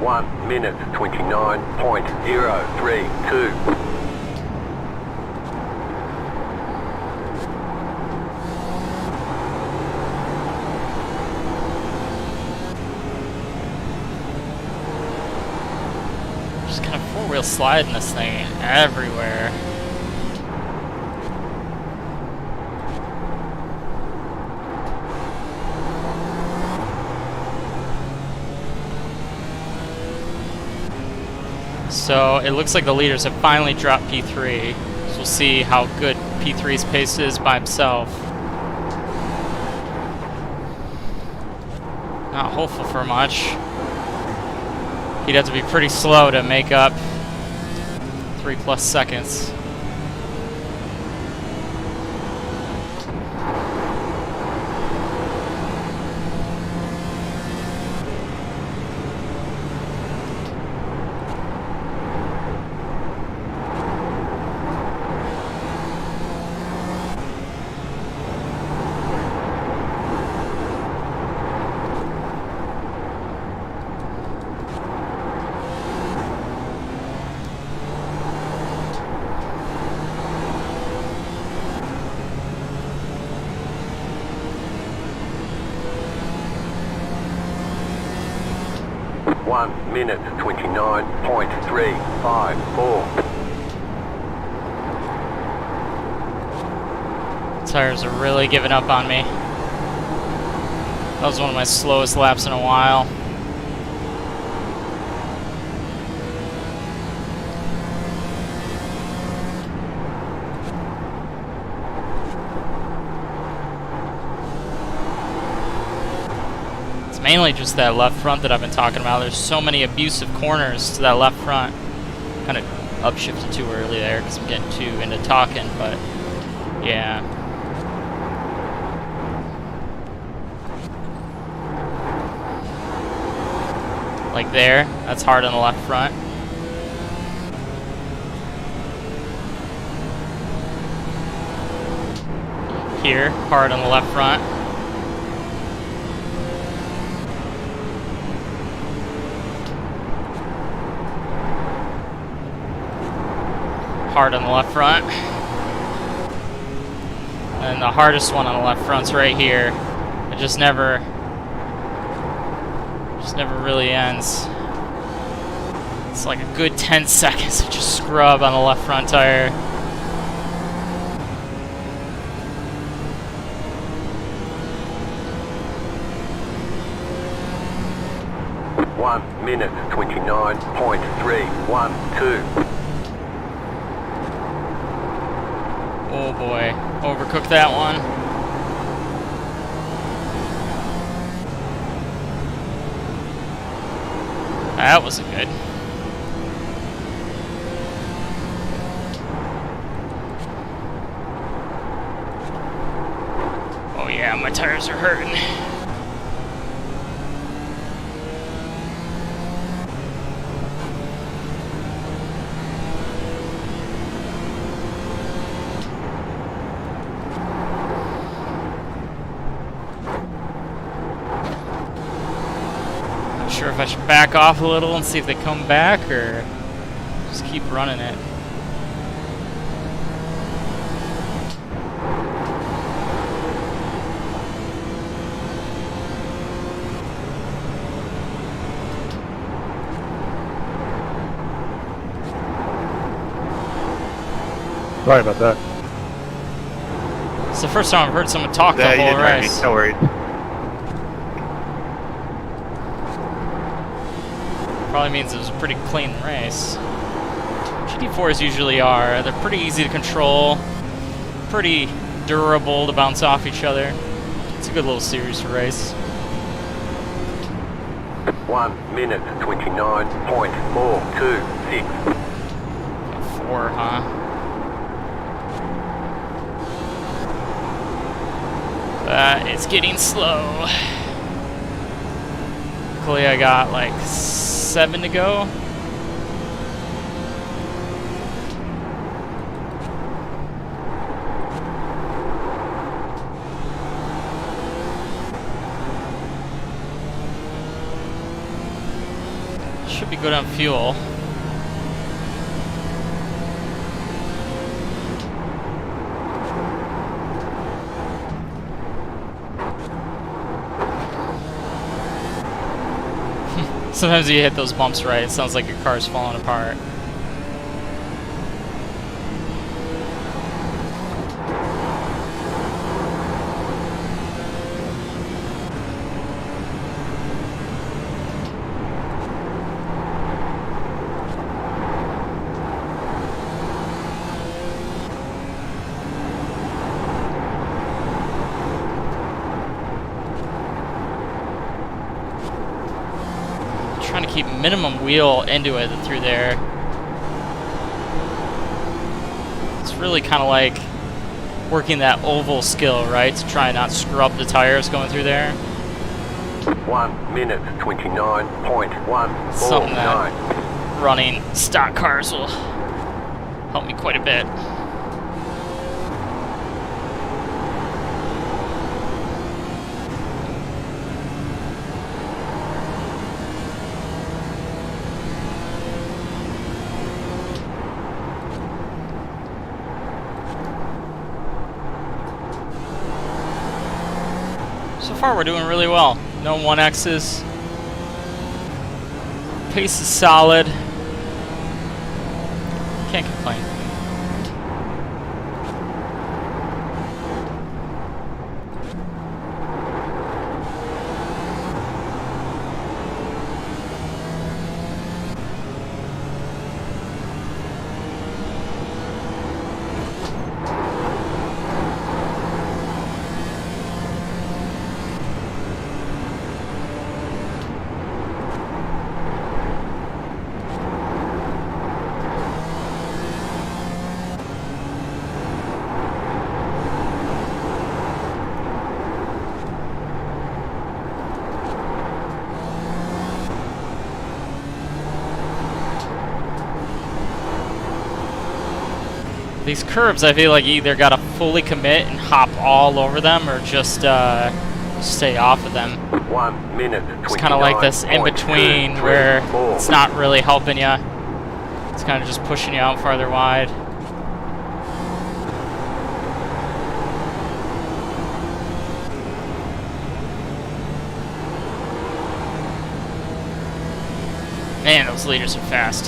One minute 29.032. Just kind of four-wheel sliding this thing everywhere. So it looks like the leaders have finally dropped P3. So we'll see how good P3's pace is by himself. Not hopeful for much. He'd have to be pretty slow to make up 3+ seconds. One minute 29.354. Tires are really giving up on me. That was one of my slowest laps in a while. It's mainly just that left front that I've been talking about. There's so many abusive corners to that left front. Kind of upshifted too early there because I'm getting too into talking, but yeah. Like there, that's hard on the left front. Here, hard on the left front. hard on the left front. And the hardest one on the left front's right here. It just never really ends. It's like a good 10 seconds of just scrub on the left front tire. One minute 29.312. Oh boy, overcooked that one. That wasn't good. Oh yeah, my tires are hurting. Not sure if I should back off a little and see if they come back or just keep running it. Sorry about that. It's the first time I've heard someone talk the Yeah, you whole didn't hurt me. race. No worries. Probably means it was a pretty clean race. GT4s usually are. They're pretty easy to control, pretty durable to bounce off each other. It's a good little series to race. 1 minute 29.426. 4, huh? It's getting slow. Luckily I got like 7 to go. Should be good on fuel. Sometimes you hit those bumps right, it sounds like your car's falling apart. Trying to keep minimum wheel into it through there. It's really kind of like working that oval skill, right? To try and not scrub the tires going through there. 1 minute 29.149. Something that running stock cars will help me quite a bit. So far we're doing really well. No 1X's. Pace is solid. Can't complain. These curbs, I feel like you either gotta fully commit and hop all over them, or just stay off of them. 1 minute. It's kind of like this in between where it's not really helping you. It's kind of just pushing you out farther wide. Those leaders are fast.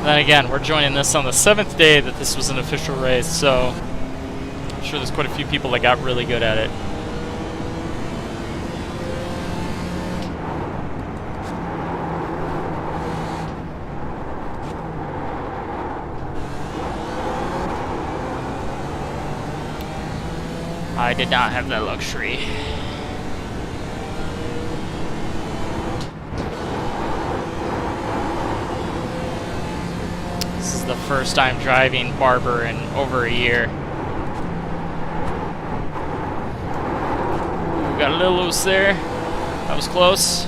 Then again, we're joining this on the 7th day that this was an official race, so I'm sure there's quite a few people that got really good at it. I did not have that luxury. This is the first time driving Barber in over a year. Ooh, got a little loose there. That was close.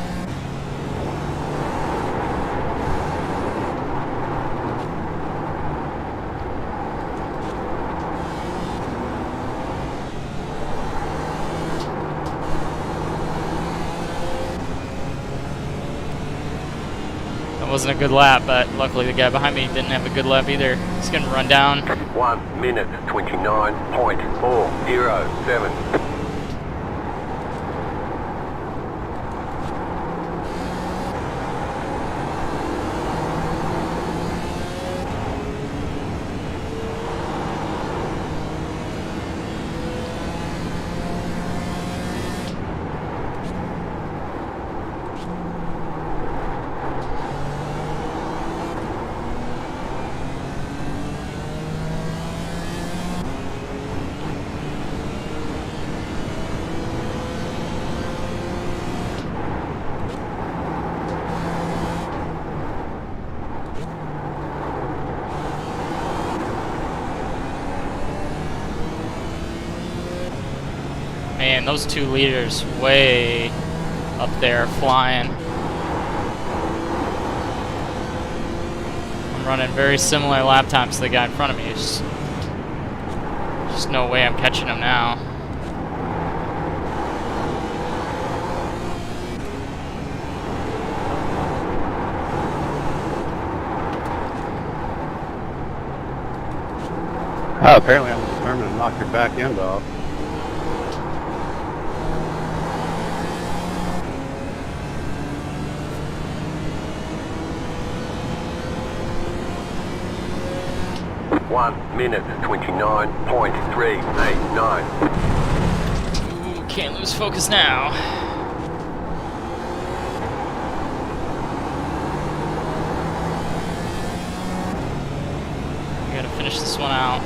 Wasn't a good lap, but luckily the guy behind me didn't have a good lap either. He's getting run down. 1 minute 29.407. Man, those 2 leaders way up there flying. I'm running very similar lap times to the guy in front of me. Just no way I'm catching him now. Oh, apparently I'm determined to knock your back end off. One minute 29.389. Ooh, can't lose focus now. We gotta finish this one out.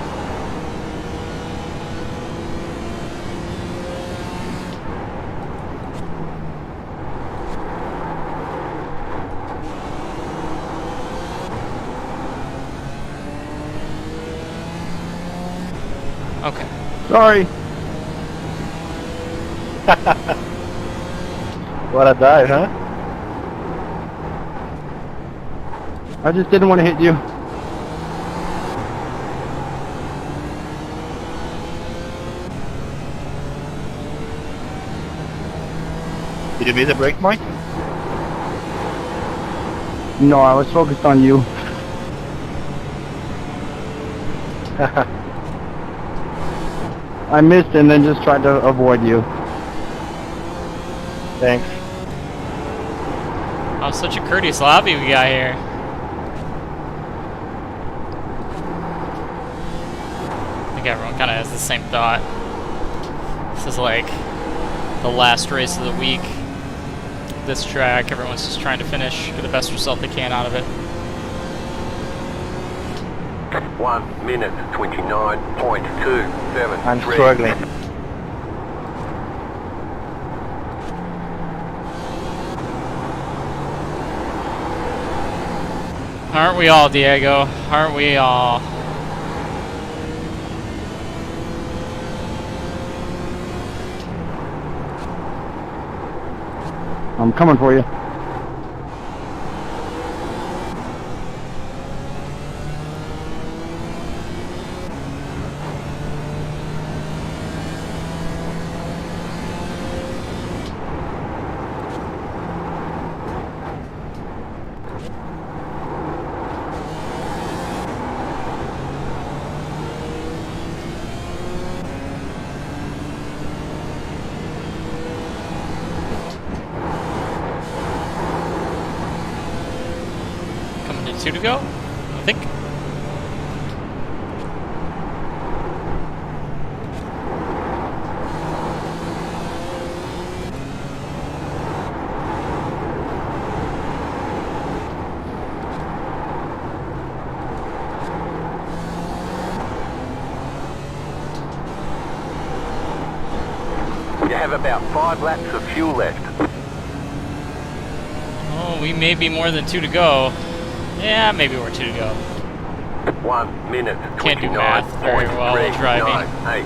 Okay. Sorry. What, I died, huh? I just didn't want to hit you. Did you miss the brake, Mike? No, I was focused on you. I missed and then just tried to avoid you. Thanks. Oh, such a courteous lobby we got here. I think everyone kind of has the same thought. This is like the last race of the week. This track, everyone's just trying to finish, get the best result they can out of it. 1 minute 29.273. I'm struggling. Aren't we all, Diego? Aren't we all? I'm coming for you. 2 to go, I think. You have about 5 laps of fuel left. Oh, we may be more than 2 to go. Yeah, maybe we're 2 to go. 1 minute, Can't do math very well while driving. 29.8.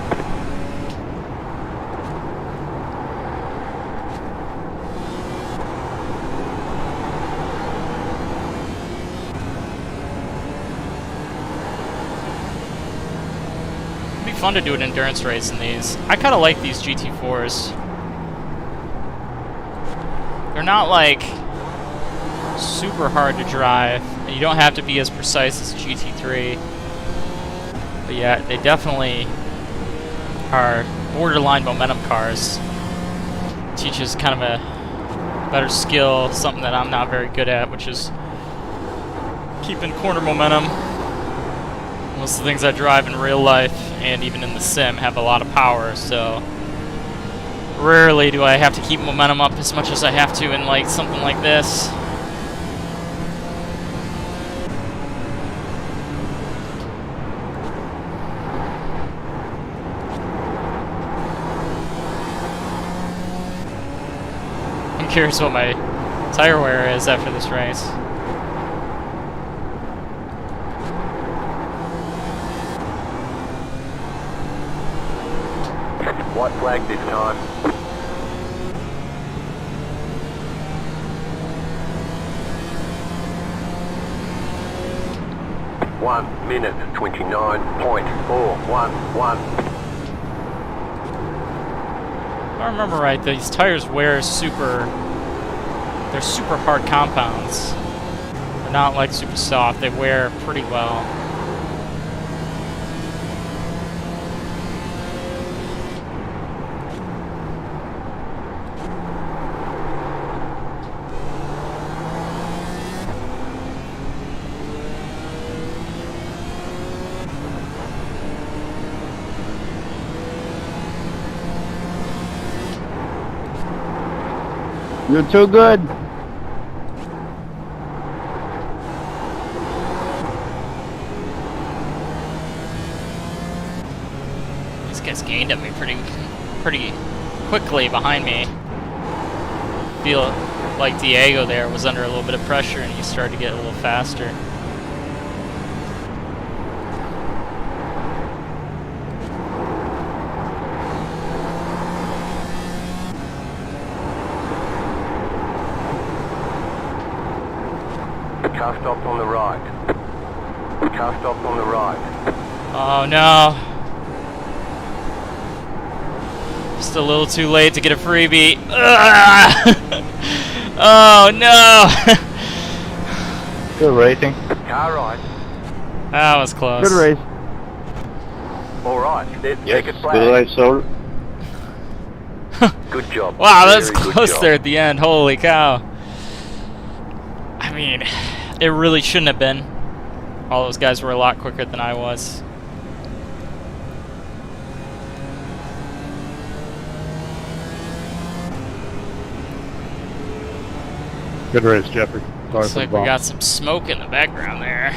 It'd be fun to do an endurance race in these. I kind of like these GT4s. They're not like super hard to drive, and you don't have to be as precise as GT3. But yeah, they definitely are borderline momentum cars. Teaches kind of a better skill, something that I'm not very good at, which is keeping corner momentum. Most of the things I drive in real life and even in the sim have a lot of power, so rarely do I have to keep momentum up as much as I have to in like something like this. I'm curious what my tire wear is after this race. White flag this time. One minute, 29.411. If I remember right, these tires wear they're super hard compounds. They're not like super soft, they wear pretty well. You're too good. These guys gained on me pretty quickly behind me. Feel like Diego there was under a little bit of pressure and he started to get a little faster. Car stopped on the right. Car stopped on the right. Oh no. Just a little too late to get a freebie. Oh no! Good racing. Car right. That was close. Good race. Alright, there's Yes, ticket good flag. race, sir. Good job. Wow, that's Very good close job. there at the end. Holy cow. I mean, it really shouldn't have been. All those guys were a lot quicker than I was. Good race, Jeffrey. Sorry Looks for like the we bomb. got some smoke in the background there.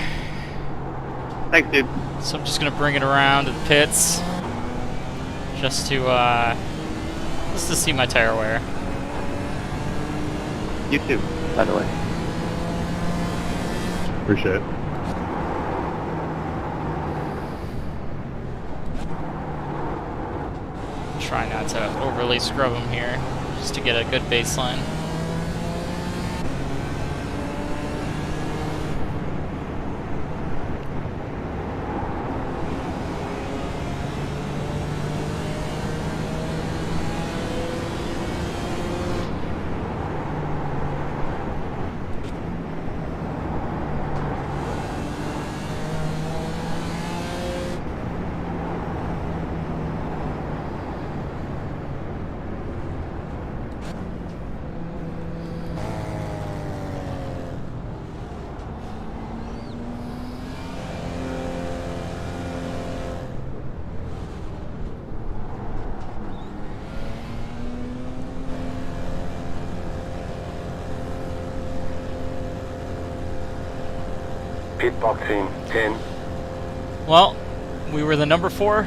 Thanks, dude. So I'm just gonna bring it around to the pits. Just to see my tire wear. You too, by the way. Appreciate it. Try not to overly scrub them here, just to get a good baseline. Pit box in 10. Well, we were the number 4.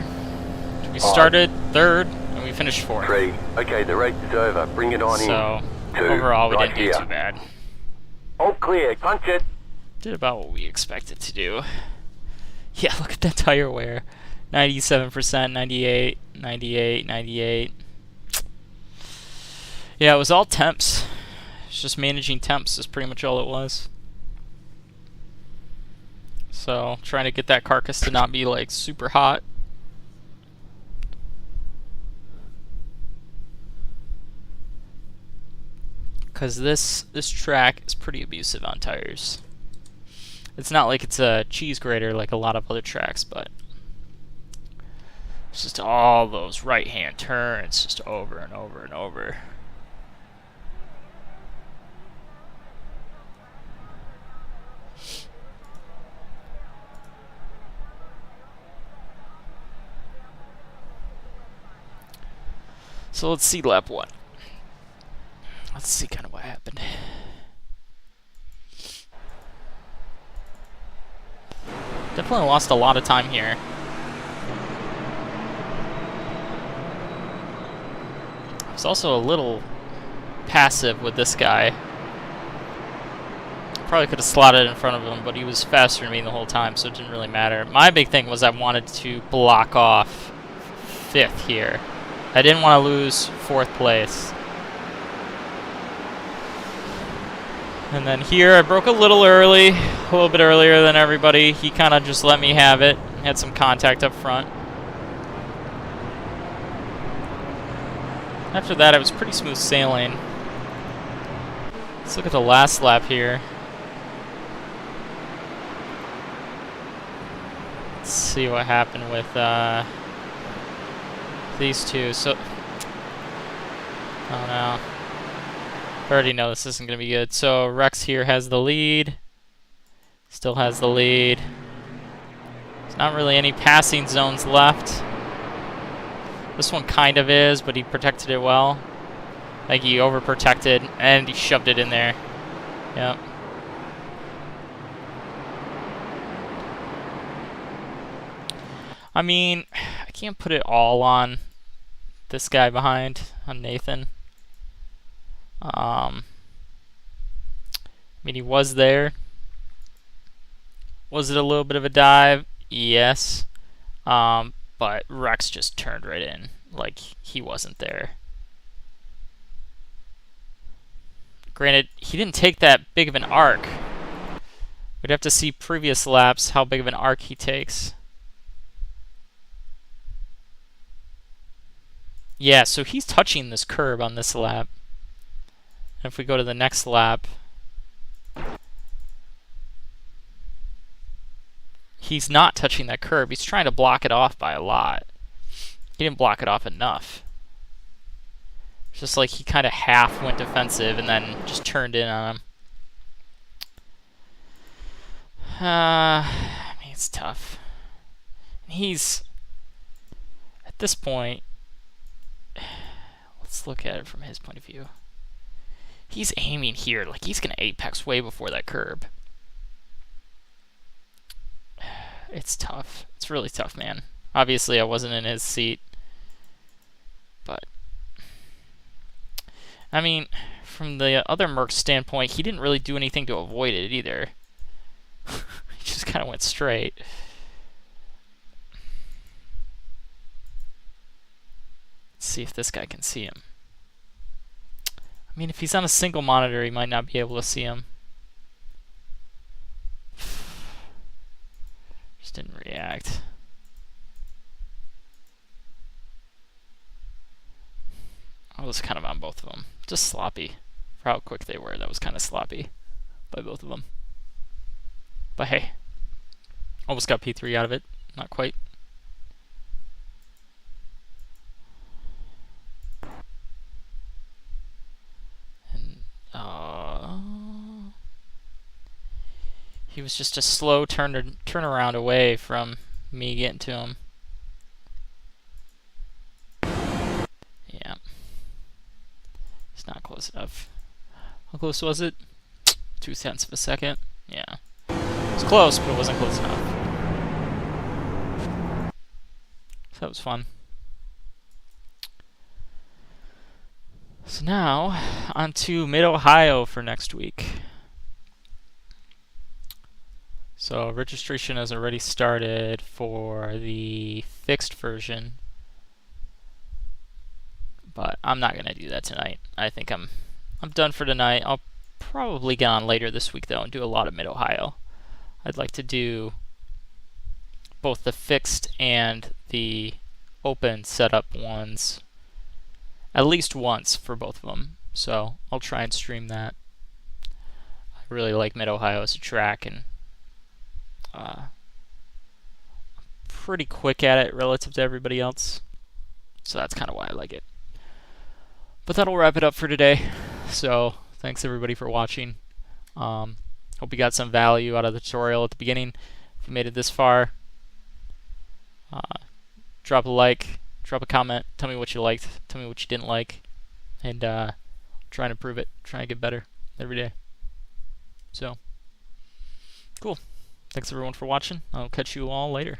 We started 3rd, and we finished 4th. 3. Okay, the race is over. Bring it on So, in. 2. overall, we right didn't here. do too bad. All clear. Punch it. Did about what we expected to do. Yeah, look at that tire wear. 97%, 98, 98, 98. Yeah, it was all temps. It's just managing temps is pretty much all it was. So, trying to get that carcass to not be like super hot. Because this track is pretty abusive on tires. It's not like it's a cheese grater like a lot of other tracks, but it's just all those right-hand turns just over and over and over. So let's see lap 1. Let's see kind of what happened. Definitely lost a lot of time here. I was also a little passive with this guy. Probably could have slotted in front of him, but he was faster than me the whole time, so it didn't really matter. My big thing was I wanted to block off 5th here. I didn't want to lose 4th place. And then here I broke a little early, a little bit earlier than everybody. He kind of just let me have it. Had some contact up front. After that, it was pretty smooth sailing. Let's look at the last lap here. Let's see what happened with these two. So, oh no. I already know this isn't going to be good. So Rex here has the lead. Still has the lead. There's not really any passing zones left. This one kind of is, but he protected it well. Like he overprotected and he shoved it in there. Yep. I mean, I can't put it all on this guy behind, on Nathan. I mean, he was there. Was it a little bit of a dive? Yes. But Rex just turned right in, like he wasn't there. Granted, he didn't take that big of an arc. We'd have to see previous laps how big of an arc he takes. Yeah, so he's touching this curb on this lap. And if we go to the next lap, he's not touching that curb. He's trying to block it off by a lot. He didn't block it off enough. It's just like he kind of half went defensive and then just turned in on him. I mean, it's tough. He's, at this point, let's look at it from his point of view. He's aiming here, like he's going to apex way before that curb. It's tough. It's really tough, man. Obviously, I wasn't in his seat. But, I mean, from the other Merc standpoint, he didn't really do anything to avoid it either. He just kind of went straight. Let's see if this guy can see him. I mean, if he's on a single monitor, he might not be able to see him. Just didn't react. I was kind of on both of them. Just sloppy. For how quick they were, that was kind of sloppy by both of them. But hey, almost got P3 out of it. Not quite. He was just a slow turnaround away from me getting to him. Yeah. It's not close enough. How close was it? 0.2 of a second? Yeah. was close, but it wasn't close enough. So that was fun. So now, on to Mid-Ohio for next week. So registration has already started for the fixed version, but I'm not gonna do that tonight. I think I'm done for tonight. I'll probably get on later this week though and do a lot of Mid-Ohio. I'd like to do both the fixed and the open setup ones at least once for both of them. So I'll try and stream that. I really like Mid-Ohio as a track, and pretty quick at it relative to everybody else. So that's kind of why I like it. But that'll wrap it up for today. So thanks everybody for watching. Hope you got some value out of the tutorial at the beginning. If you made it this far, drop a like, drop a comment, tell me what you liked, tell me what you didn't like, and try and improve it, try and get better every day. So, cool. Thanks everyone for watching. I'll catch you all later.